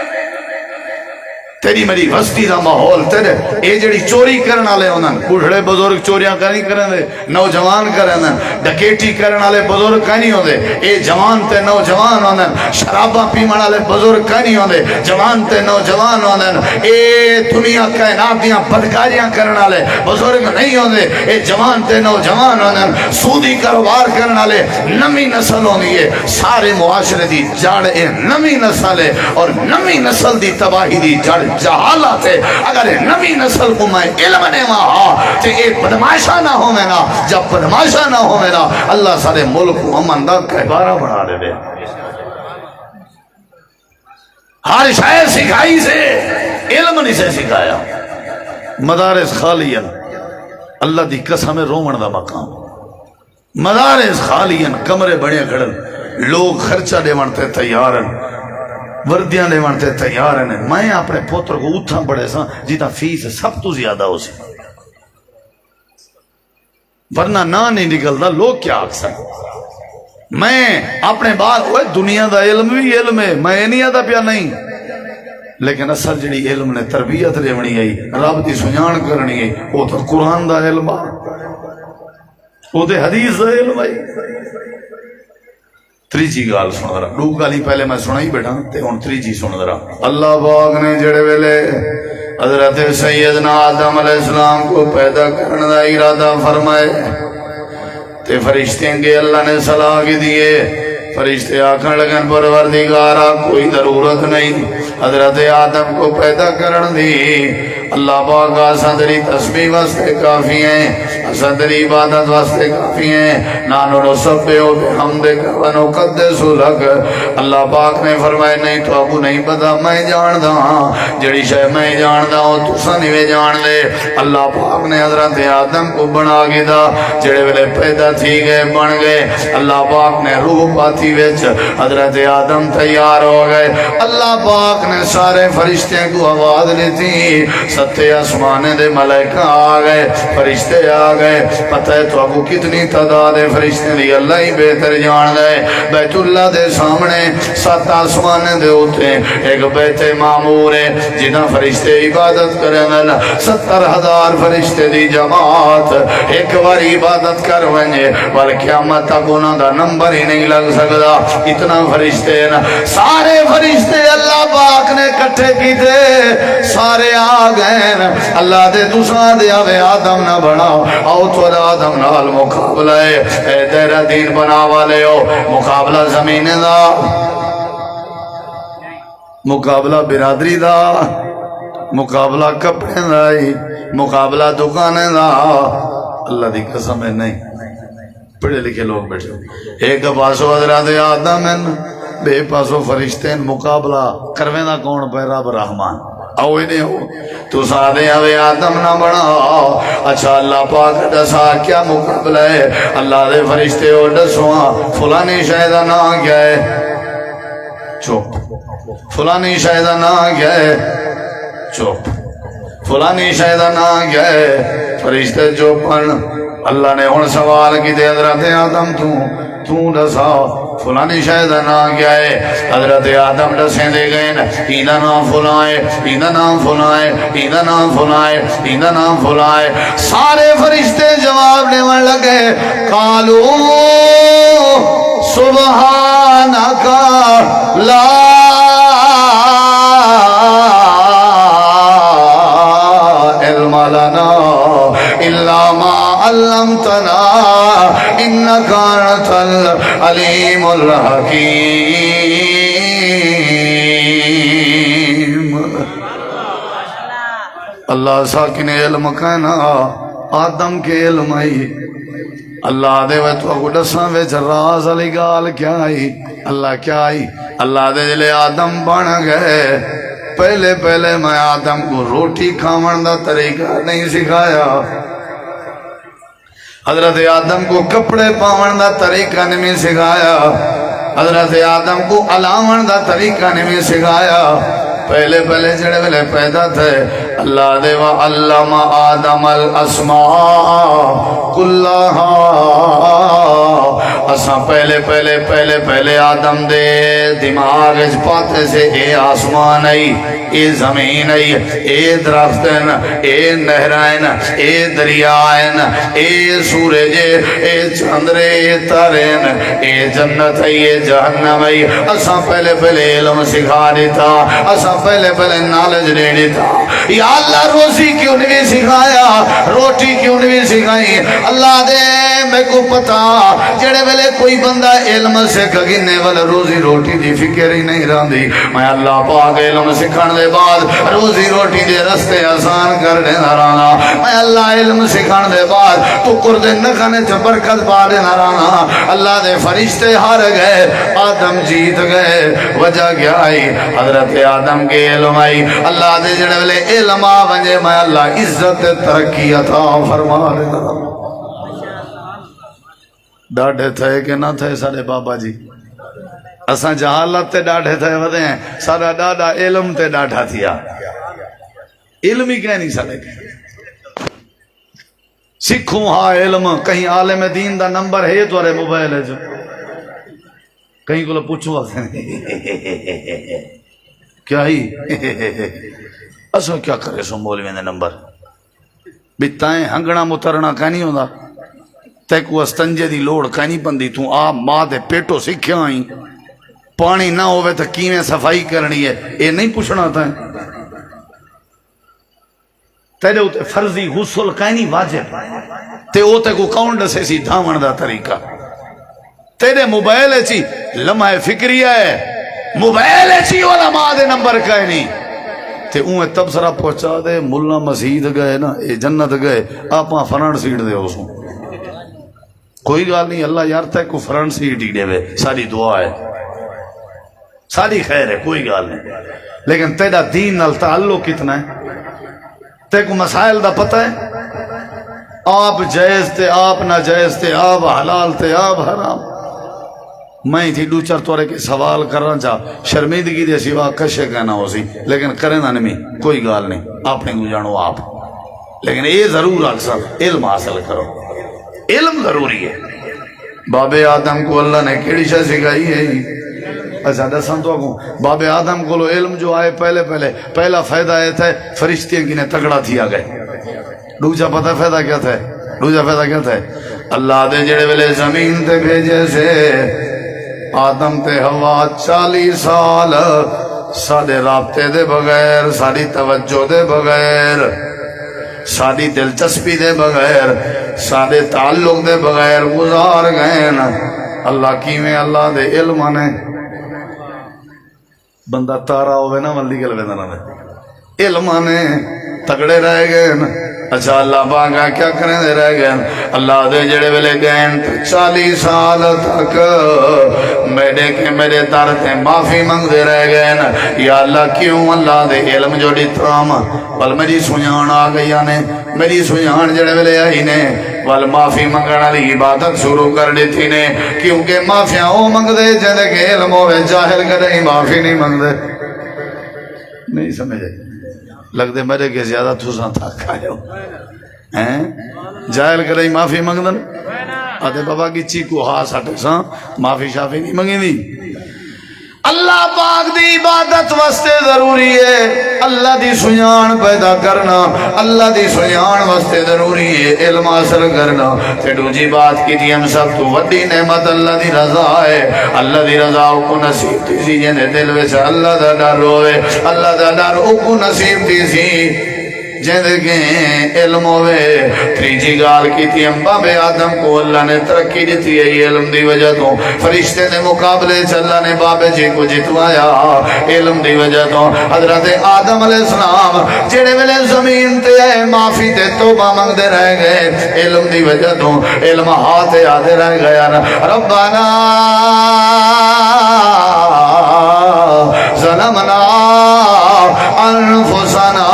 Speaker 1: تیری میری وسطی دا ماحول تیرے اے جڑی چوری کرن والے ہونن بوڑھڑے بزرگ چوریاں نہیں کرن دے نوجوان کرن ڈکیٹی کرن والے بزرگ نہیں ہوندے اے جوان تے نوجوان ہوندن شراباں پیون والے بزرگ نہیں ہوندے جوان تے نوجوان ہوندن اے دنیا کائنات دیاں بدکاریاں کرن والے بزرگ نہیں ہوندے اے جوان تے نوجوان ہوندن سودی کاروبار کرن والے نمی نسل ہوندی ہے سارے معاشرے دی جڑ اے نمی نسل ہے اور نمی نسل دی تباہی دی جڑ جہالت ہے اگر نبی نسل کو میں علم نے وہاں تو ایک بدماشا نہ ہو میں نا جب بدماشا نہ ہو میں نا اللہ سارے ملک کو امن دا کہبارہ بڑھا لے بے ہر شاید سکھائی سے علم نہیں سے سکھایا مدارس خالین اللہ دی قسم رومن دا مقام مدارس خالین کمرے بڑے کھڑن لوگ خرچہ دے منتے تیار ہیں وردیاں دے منتے تیار ہیں میں اپنے پوتر کو اتھا بڑے سا جیتا فیس سب تو زیادہ ہو سی ورنہ نہ نہیں نکلتا لوگ کیا اکثر میں اپنے بات دنیا دا علم بھی علم ہے میں نہیں آتا پیا نہیں لیکن اصل جڑی علم نے تربیت لیونی آئی رب دی سنجان کرنی آئی وہ تو قرآن دا علم آ وہ تو حدیث دا علم آئی تریجی گال سن رہا دو گالی پہلے میں سنا ہی بیٹھا تے ہن تریجی سن رہا اللہ پاک نے جڑے ویلے حضرت سیدنا آدم علیہ السلام کو پیدا کرنے دا ارادہ فرمائے تے فرشتے کے اللہ نے صلاح کی دیئے فرشتے آکھن لگن پروردگارا کوئی ضرورت نہیں حضرت آدم کو پیدا کرن دی، اللہ پاک اساں تیری تسبیح واسطے کافی ہیں، اساں تیری عبادت واسطے کافی ہیں، نانو نسبح بحمدک ونقدس لک۔ اللہ پاک نے فرمایا نہیں تو ابو نہیں پتا، میں جاندا ہاں جڑی شے میں جاندا ہوں تساں نہیں جان لے۔ اللہ پاک نے حضرت آدم کو بنا کے دا، جڑے ویلے پیدا تھی گئے بن گئے، اللہ پاک نے روح پاتی وچ حضرت آدم تیار ہو گئے۔ اللہ پاک نے سارے فرشتے کو آواز لیتی، ستے آسمانے دے ملائکہ آ گئے، فرشتے آ گئے، پتہ ہے تو ابو کتنی تعداد ہے فرشتے دی اللہ ہی بہتر جان دے۔ بیت اللہ دے سامنے سات آسمانے دے ہوتے ایک بیت معمور ہے جنہاں فرشتے عبادت کریں گے، 70,000 فرشتے دی جماعت ایک بار عبادت کر ونجے بل قیامت تک انہاں دا نمبر ہی نہیں لگ سکتا، اتنا فرشتے نا۔ سارے فرشتے اللہ پاک نے کٹھے کیتے، سارے آ گئے، اللہ دے تساں دے آوے آدم نہ بناؤ، آؤ تو آدم نال مقابلہ ہے، اے تیرا دین بنا والے ہو، مقابلہ زمین دا، مقابلہ برادری دا، مقابلہ کپڑے دا، مقابلہ دکانے دا، اللہ دی قسم ہے نہیں۔ پڑھے لکھے لوگ بیٹھے ایک پاسو حضرت آدم بے پاسو فرشتے مقابلہ کرویں دا کون پہ رب رحمان، آؤ ہی نہیں ہو تو سارے آوے آدم نہ بناؤ۔ اچھا اللہ پاک دسا کیا مقابلہ ہے، اللہ دے فرشتے ہو دسواں فلانی شاید نہ کیا ہے، چپ، فلانی شاید نہ کیا ہے، چپ، فلانی شاید نہ کیا ہے، فرشتے جو پڑھ اللہ نے ہن سوال کی دے حضرت آدم تو دسا فلانی شاید نام کیا ہے، حضرت آدم دسیں دے گئے اینا نام فلاں ہے، اینا نام فلاں ہے، اینا نام فلاں ہے، اینا نام فلاں ہے۔ سارے فرشتے جواب دینے لگے، قالو سبحانک لا علم لنا الا ما علمتنا انك انت العلیم الحکیم۔ اللہ ساکن علم کہنا آدم کے علم آئی، اللہ دے وے تو گڈساں وچ راز علی گال کیا آئی، اللہ کیا آئی، اللہ دے جلے آدم بن گئے، پہلے پہلے میں آدم کو روٹی کھاون دا طریقہ نہیں سکھایا، حضرت آدم کو کپڑے پاون دا طریقہ نہیں سکھایا، حضرت آدم کو علاون دا طریقہ نہیں سکھایا، پہلے پہلے جڑے ویلے پیدا تھے اللہ دے وَعَلَّمَ آدَمَ الْأَسْمَاءَ كُلَّهَا، اساں پہلے آدم دے دماغ اس پاتے سے اے آسمان آئی، اے زمین آئی، اے درختن، اے نہرائن، اے دریائن، اے سورج، اے چندرے، اے تارین، اے جنت آئی، اے جہنم آئی، اساں پہلے علم سکھا دیتا، اساں پہلے نالج دے دیتا۔ یا اللہ روزی کیوں نہیں سکھایا، روٹی کیوں نہیں سکھائی، اللہ دے میں کو پتا جڑے ویلے کوئی بندہ علم سکھ گنے والا روزی روٹی دی فکر ہی نہیں رہندی، میں اللہ پاک علم سکھن دے بعد روزی روٹی دے رستے آسان کر دینا رہنا، میں اللہ علم سکھن دے بعد تو قرد نکھنے چ برکت پا دینا رہنا۔ اللہ دے فرشتے ہار گئے، آدم جیت گئے، وجہ کیا آئی، حضرت آدم کے علم آئی، اللہ دے جڑے ویلے علم آ ونجے میں اللہ عزت ترقی عطا فرما دینا۔ ڈاڑھے تھے کہ نہ تھے سارے بابا جی، اساں جہالت تے ڈاڑھے تھے ودے ہیں، سارا ڈاڑھا علم تے ڈاڑھا تھیا، علم ہی کہہ نہیں سارے سکھوں ہاں علم، کہیں عالم دین دا نمبر ہے تو ارے موبائل ہے جو کہیں کو پوچھو کیا ہی اساں کیا کرے سو مولوی نے نمبر بتائیں ہنگنا مترنا کا نہیں ہوتا، تے کو استنجے دی لوڑ کا نہیں پندی، تو آپ ماں دے پیٹو سکھیا آئیں، پانی نہ ہوئے تو کیویں صفائی کرنی ہے اے نہیں پوچھنا تھا، تیرے ہوتے فرضی غسل کا نہیں واجب، تے او تے کو کون دسے سی دھاون دا طریقہ، تیرے موبائل چی لمحہ فکریہ ہے، موبائل چی علماء دے نمبر کہے نہیں تے اوہ تبصرہ پہنچا دے ملہ مسجد گئے نا اے جنت گئے آپ فرنٹ سیٹ دے اسوں کوئی گال نہیں اللہ یار تے کو فرنٹ سیٹ ہی دے وے ساری دعا ہے ساری خیر ہے کوئی گال نہیں لیکن تیرا دین نال تعلق کتنا ہے تے کو مسائل دا پتہ ہے آپ جائز تے آپ ناجائز تے آپ حلال تے آپ حرام میں تھی دو چار طورے کے سوال کرنا چاہ شرمیدگی دے سوا کشے کہنا ہو سی لیکن کریں نہ نہیں کوئی گال نہیں آپ نے کو جانو آپ لیکن یہ ضرور اکثر علم حاصل کرو علم ضروری ہے باب آدم کو اللہ نے کیڑی شے سکھائی ہے اچھا دساں تو کو باب آدم کو علم جو آئے پہلا فائدہ یہ تھا فرشتے کی نے تگڑا تھیا گئے دوسرا پتہ فائدہ کیا تھا دوسرا فائدہ کیا تھا اللہ دے جڑے ویلے زمین تے بھیجے سے آدم تے ہوا 40 سال سارے رابطے دے بغیر ساری توجہ دے بغیر ساری دلچسپی دے بغیر سارے تعلق دے بغیر گزار گئے نا اللہ کی میں اللہ دے علم نے بندہ تارا ہوئے نا ملدی گل ویدہ نا علم نے تگڑے رہ گئے نا اچھا اللہ پاکا کیا کریں دے رہ گئے اللہ دے جڑے ویلے گئن 40 سال تک میرے در تے معافی منگ دے رہ گئے یا اللہ کیوں اللہ دے علم جو ڈیترام بل میری سنیان آ گئی نے میری سنیان جڑے ویلے آئی نے بل معافی منگنا لی عبادت شروع کر دیتی نے کیونکہ معافیاں وہ منگ دے جنہیں کہ علم ہوئے جاہل کریں معافی نہیں منگ دے نہیں سمجھے لگ دے میرے کے زیادہ تھوساں تھا کھائے ہو جائل کرے معافی منگ دن آدھے بابا کی چیکو ہاں ساٹھے ساں معافی شافی نہیں منگی دی اللہ پاک دی عبادت واسطے ضروری ہے اللہ دی سنیان پیدا کرنا اللہ دی سنیان واسطے ضروری ہے علم حاصل کرنا تے دوجی بات کی تھی ہم سب تو وڈی نعمت اللہ دی رضا ہے اللہ دی رضا کو نصیب تھی سی جنہیں دل ویسے اللہ دا ڈر ہوئے اللہ دا ڈر کو نصیب تھی سی جندگیں علم ہوئے تریجی گال کی تھی ہم باب آدم کو اللہ نے ترقی دیتی ہے یہ علم دی وجہ تو فرشتے نے مقابلے چلا نے باب جی کو جتوایا علم دی وجہ تو حضرت آدم علیہ السلام جڑے ویلے زمین تے آئے معافی تے توبہ منگ دے رہ گئے علم دی وجہ تو علم ہاتھ آدھے رہ گیا ربنا ظلمنا انفسنا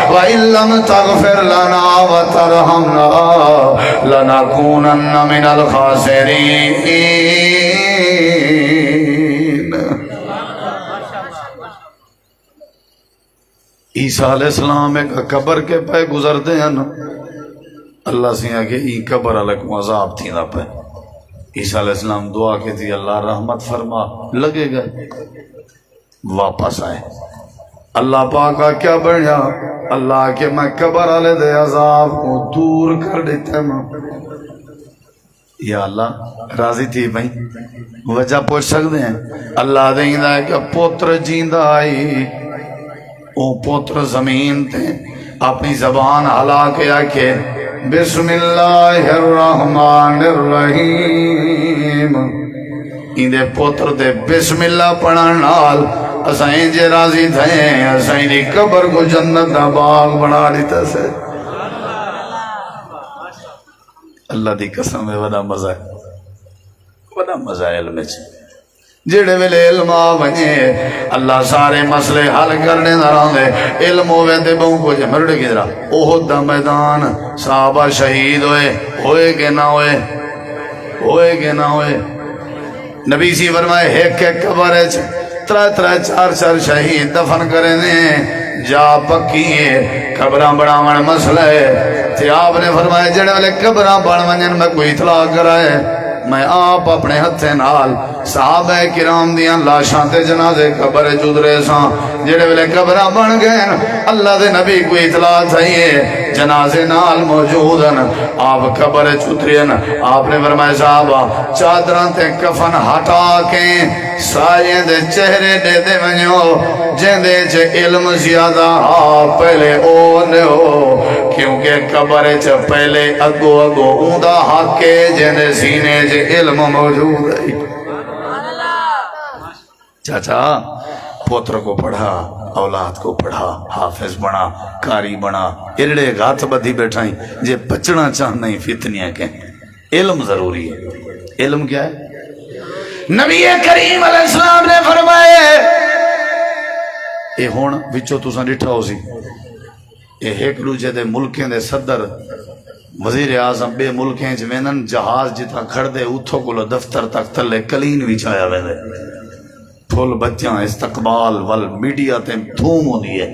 Speaker 1: وَإِن لَّمْ تَغْفِرْ لَنَا وَتَرْحَمْنَا لَنَكُونَنَّ مِنَ الْخَاسِرِينَ عیسیٰ علیہ السلام ایک قبر کے پہ گزر دے ہیں اللہ سے آگے ای قبر علیکم عذاب تھی نہ پہ عیسیٰ علیہ السلام دعا کے تھی اللہ رحمت فرما لگے گئے واپس آئے اللہ پاکا کیا بڑھیا اللہ کے میں قبر والے دے عذاب کو دور کر دیتے ہیں یا اللہ راضی تھی بھائی وجہ پوچھ سکتے ہیں اللہ دیندا ہے کہ پوتر جیندہ آئی او پوتر زمین تے اپنی زبان ہلا کے آکے بسم اللہ الرحمن الرحیم اندے پوتر دے بسم اللہ پڑھن نال اسائیں جے راضی تھے اسائیں دی قبر کو جنت دا باغ بنا دیتا سے اللہ دی قسم ہے بڑا مزہ ہے بڑا مزہ ہے علم جڑے ویلے علم آویں اللہ سارے مسئلے حل کرنے نہ رہندے علم ہوے تے بہوں کو مرڑ گزرا احد دا میدان صحابہ شہید ہوئے کہ نہ ہوئے کہ نہ ہوئے نبی سی فرمائے ایک قبر ہے ترے چار شہید دفن کریں دیں جا پکی ہے قبراں بڑھاون مسئلہ ہے تے آپ نے فرمایا جڑے والے قبراں بن ونجن میں کوئی اطلاع کرائے میں آپ اپنے ہتھے نال صحابہ کرام دیاں لاشاں تے جنازے قبر چودرے ساں جڑے ویلے قبراں بن گئے اللہ دے نبی کو اطلاع تھئی جنازے نال موجود ہیں آپ قبر چودرے آپ نے فرمایا صحابہ چادراں تے کفن ہٹا کے سائیں دے چہرے دے دے ونجو جندے چ علم زیادہ پہلے او نے ہو کیونکہ قبر چ پہلے اگو اگو اوندا حق کے جندے سینے چ علم موجود ہے چاچا پوتر کو پڑھا اولاد کو پڑھا حافظ بنا کاری بنا ارڑے گات بدھی بیٹھائیں جے بچنا چاہنا ہی فتنیاں کہیں علم ضروری ہے علم کیا ہے نبی کریم علیہ السلام نے فرمائے اے ہون وچو تساں ڈٹھا ہو سی اے ایک دوجے دے ملکیں دے صدر وزیر اعظم بے ملکیں وینن جہاز جتا کھڑ دے اوتھو کولو دفتر تک تھلے کلین وچایا ویندے پھول بچیاں استقبال وال میڈیا تے دھوم ہوندی ہے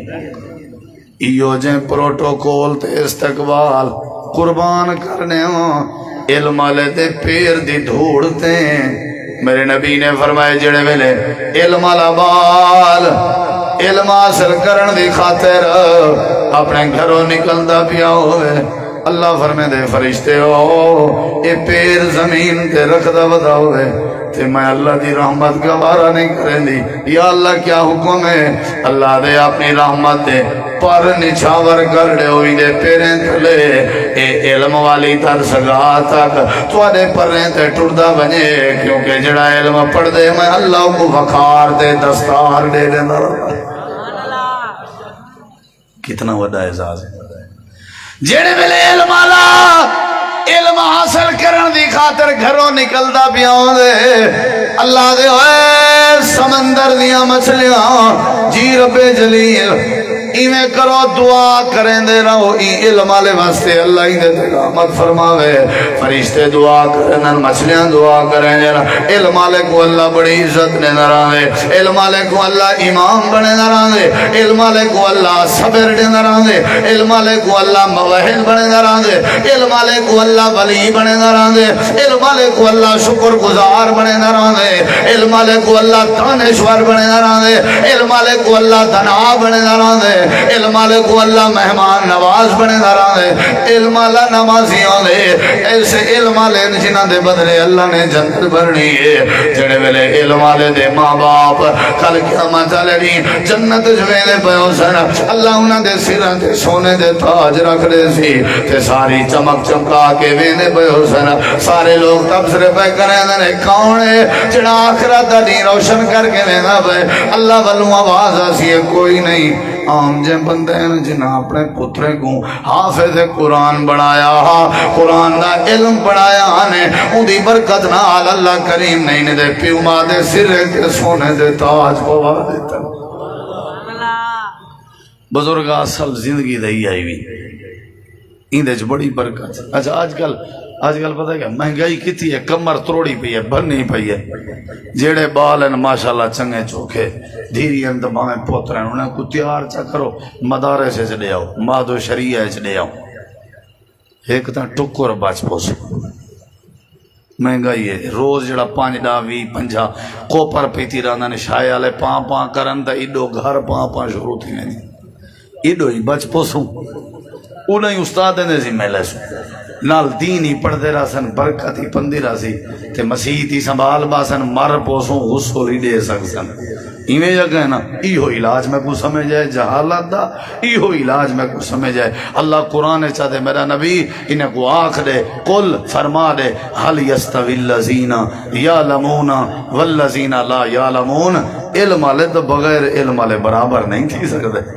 Speaker 1: ایو جے پروٹوکول تے استقبال قربان کرنے ہوں علم والے تے پیر دی دھوڑ تے میرے نبی نے فرمائے جڑے ویلے علم والا بال علم حاصل کرن دی خاطر اپنے گھروں نکلدا پیا ہوئے اللہ فرمے دے فرشتے ہو اے پیر زمین تے رکھدا ودا ہوئے تے میں اللہ دی رحمت گوارا نہیں کریں دی یا اللہ کیا حکم ہے اللہ دے اپنی رحمت دے پر نچھاور گرڑے ہوئی دے پیریں تھلے اے علم والی تر سگا تک توڑے پریں تے ٹردہ بنے کیونکہ جڑا علم پڑھ دے میں اللہ کو وقار دے دستار دے دے کتنا وڈا اعزاز ہے جڑے ملے علم والا علم حاصل کرن دی خاطر گھروں نکلدا پیاں دے اللہ دے ہوئے سمندر دیاں مچھلیاں جی رب جلیل ایویں کرو دعا کریں دے رہو ای علم والے واسطے اللہ ہی دے رحمت فرماوے فرشتے دعا کریں مچھلیاں دعا کریں دے علم والے کو اللہ بڑی عزت دے نہ رہے علم والے کو اللہ امام بنے نہ رہے علم والے کو اللہ صبر دے نہ رہے علم والے کو اللہ موحد بنے نہ رہے علم والے کو اللہ ولی بنے نہ رہے علم والے کو اللہ شکر گزار بنے نہ رہے علم والے کو اللہ دانشور بنے نہ رہے علم والے کو اللہ دنا بنے نہ رہے علم والے کو اللہ مہمان نواز بنے نہ رہے علم والا نمازیوں دے ایسے علم والے جنہاں دے بدلے اللہ نے جنت بھرنی ہے جڑے ویلے علم والے دے ماں باپ کل قیامت لڑی جنت جویں دے پیو سن اللہ انہاں دے سراں تے سونے دے تاج رکھ دے سی تے ساری چمک چمکا کے ویندے پیو سن سارے لوگ تبصرے پہ کریں نے کون ہے جڑا آخرت دا دین روشن کر کے ویندا پے اللہ والوں آواز آسی ہے کوئی نہیں عام جے بندے ہیں جنہاں اپنے پترے کو حافظ قرآن بڑھایا قرآن دا علم پڑھایا نے ان دی برکت نال اللہ کریم نہیں دے پیو ماں دے سرے کے سونے دے تاج پوا دیتا بزرگ اصل زندگی دہی آئی بھی اندے چ بڑی برکت اچھا آج کل پتہ ہے کہ مہنگائی کتنی ہے کمر تروڑی پئی ہے بھرنی پئی ہے جیڑے بال ہیں ماشاءاللہ چنگے چوکھے دھیری اندر باہیں پوتر ہیں انہیں کو تیار چا کرو مدارسے سے لے آؤ مادو شریعہ سے لے آؤ ایک تا ٹکر بچ پوسو مہنگائی ہے روز جڑا 5-20-50 کوپر پیتی رہنا نے شائع والے پاں کرن تا ایڈو گھر پاں شروع تھی میں ایڈو ہی بچ پوسوں انہیں استاد نے ذمہ لے سو نال دین ہی پڑھ دے رہا سن برکت ہی پندی رہا سی تے مسیح ہی سنبھال با سن مر پوسوں غسل ہی دے سک سن ایویں جگہ ہے نا ایہو علاج میں کو سمجھ جائے جہالت دا ایہو علاج میں کو سمجھ جائے اللہ قرآن چاہتے میرا نبی انہیں کو آنکھ دے قل فرما دے حل یستوی الذین یعلمون والذین لا یعلمون علم والے تو بغیر علم والے برابر نہیں تھی سکتے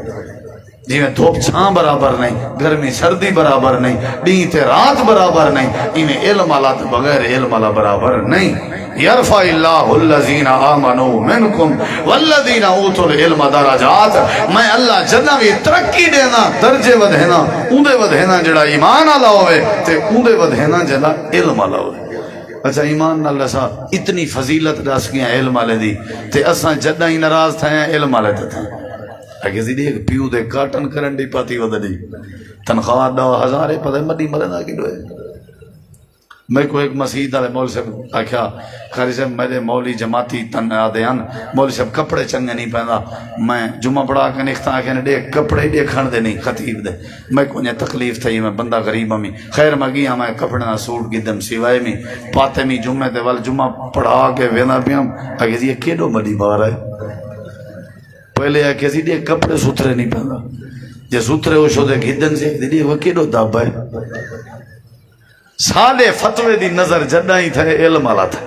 Speaker 1: جی میں دھوپ چھاں برابر نہیں گرمی سردی برابر نہیں دین تے رات برابر نہیں انہیں علم والا تے بغیر علم والا برابر نہیں یرفع اللہ الذین آمنوا منکم والذین اوتوا العلم درجات میں اللہ جنہ بھی ترقی دینا درجے ودھینا اندے ودھینا جڑا ایمان والا ہوئے تے اندے ودھینا جڑا علم والا ہوئے اچھا ایمان نال اساں اتنی فضیلت دس گیا علم والے دی تے اساں جداں ہی ناراض تھے علم والے تے تھے اگے سی دیکھ پیو دے کاٹن کرن دی پاتی ودی تنخواہ 10,000 پتہ مدی مرنا کی دوے میں کو ایک مسجد والے مول صاحب آخیا خاری صاحب میرے مولی جماعتی تن آدھے ہیں مولی صاحب کپڑے چنگے نہیں پہندا میں جمعہ پڑھا کے نکتا آخیا نے کپڑے دیکھن دے نہیں خطیب دے میں کو تکلیف تھی میں بندہ غریب میں خیر میں گیا میں کپڑے نہ سوٹ گدم سوائے میں پاتے میں جمعے دے وال جمعہ پڑھا کے وینا پیا آگے جی یہ کیڈو بڑی بار ہے پہلے آخیا سی یہ کپڑے ستھرے نہیں پہندا جے ستھرے ہو شو دے گدن سے دی وہ کیڈو دب ہے سالے فتوے دی نظر جدائیں تھے علم والا تھا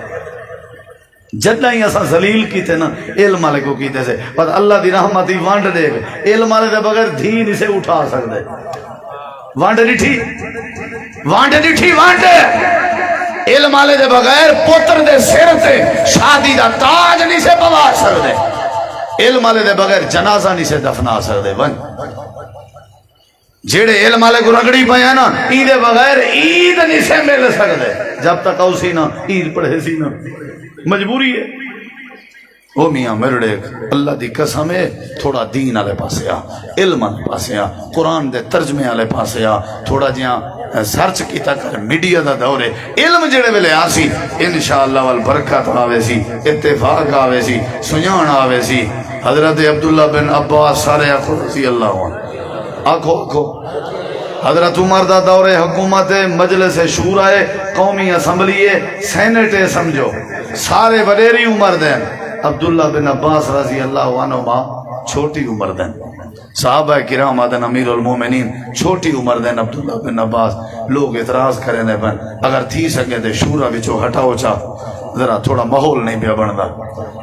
Speaker 1: جدائیں اساں ذلیل کیتے نا علم والے کو کیتے سے پر اللہ دی رحمت ہی وانڈ دے گئے علم والے دے بغیر دھی نہیں سے اٹھا سکتے وانڈ ڈٹھی وانڈ علم والے دے بغیر پوتر دے سر تے شادی دا تاج نہیں سے پوا سکتے علم والے دے بغیر جنازہ نہیں سے دفنا سکتے جیڑے علم والے کو رگڑی پایا نا عید بغیر عید نہیں سے مل سکتے جب تک او سی نا عید پڑھے سی نا مجبوری ہے او میاں مرڑے اللہ دی قسم ہے تھوڑا دین والے پاسے آ علم والے پاسے آ قرآن دے ترجمے والے پاسے آ تھوڑا جہاں سرچ کیتا کر میڈیا دا دور ہے علم جڑے ویلے آسی انشاءاللہ والبرکت آوے سی اتفاق آوے سی سنجان آوے سی حضرت عبداللہ بن عباس سارے آخو رضی اللہ عنہ آکھو حضرت عمر دا دور حکومت مجلس شورا قومی اسمبلی سینٹ سمجھو سارے وڈیری عمر دین عبداللہ بن عباس رضی اللہ عنہ ماں چھوٹی عمر دین صحابہ کرام آدن امیر المومنین چھوٹی عمر دین عبداللہ بن عباس لوگ اعتراض کرنے بن اگر تھی سکے دے شورا بچو ہٹاؤ چا ذرا تھوڑا ماحول نہیں پیا بندا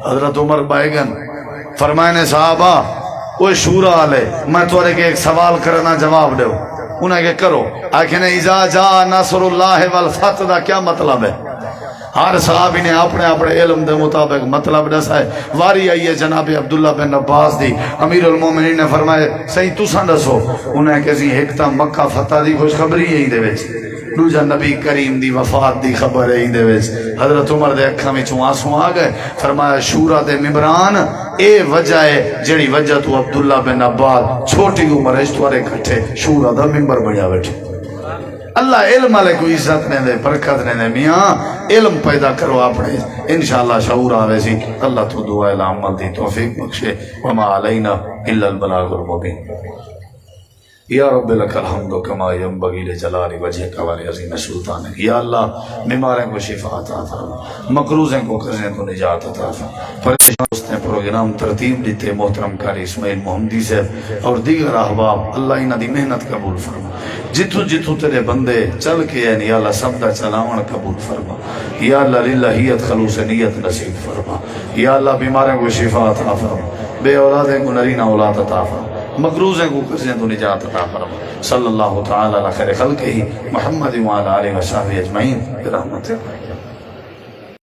Speaker 1: حضرت عمر بائیگن فرمائنے صحابہ وہ شورا آلے میں توڑے کے ایک سوال کرنا جواب دے انہیں کہ کرو آکھنے اذا جا نصر اللہ والفتح دا کیا مطلب ہے ہر صحابی نے اپنے علم دے مطابق مطلب دسا ہے واری آئی ہے جناب عبداللہ بن عباس دی امیر المومنین نے فرمائے صحیح تساں دسو انہیں کسی ہکتا مکہ فتح دی خوشخبری یہی دے وچ دوجا نبی کریم دی وفات دی خبر ہے دے وچ حضرت عمر دے اکھاں وچ آنسو آ گئے فرمایا شورا دے ممبران اے وجہ ہے جڑی وجہ تو عبداللہ بن عباس چھوٹی عمر اشتوارے کٹھے شورا دا ممبر بنیا بیٹھے اللہ علم والے کو عزت نے دے برکت نے دے میاں علم پیدا کرو اپنے انشاءاللہ شعور آوے سی اللہ تو دعا عمل دی توفیق بخشے وما علینا الا البلاغ المبین یا رب لک الحمد کما ینبغی لجلال وجہک ولعظیم سلطانک یا اللہ بیماروں کو شفا عطا فرما مقروضوں کو قرضوں کو نجات عطا فرما پریشان اس نے پروگرام ترتیب دیتے محترم قاری اسماعیل محمدی سے اور دیگر احباب اللہ انہاں دی محنت قبول فرما جتھو جتھو تیرے بندے چل کے ہیں یا اللہ سب دا چلاون قبول فرما یا اللہ للہیت خلوص نیت نصیب فرما یا اللہ بیماروں کو شفا عطا فرما بے اولادیں کو نرینہ اولاد عطا فرما مقروضیں کو قرضیں تو نجات عطا فرما صلی اللہ تعالی علی خیر خلقہ محمد وعلی آلہ وصحبہ اجمعین برحمتک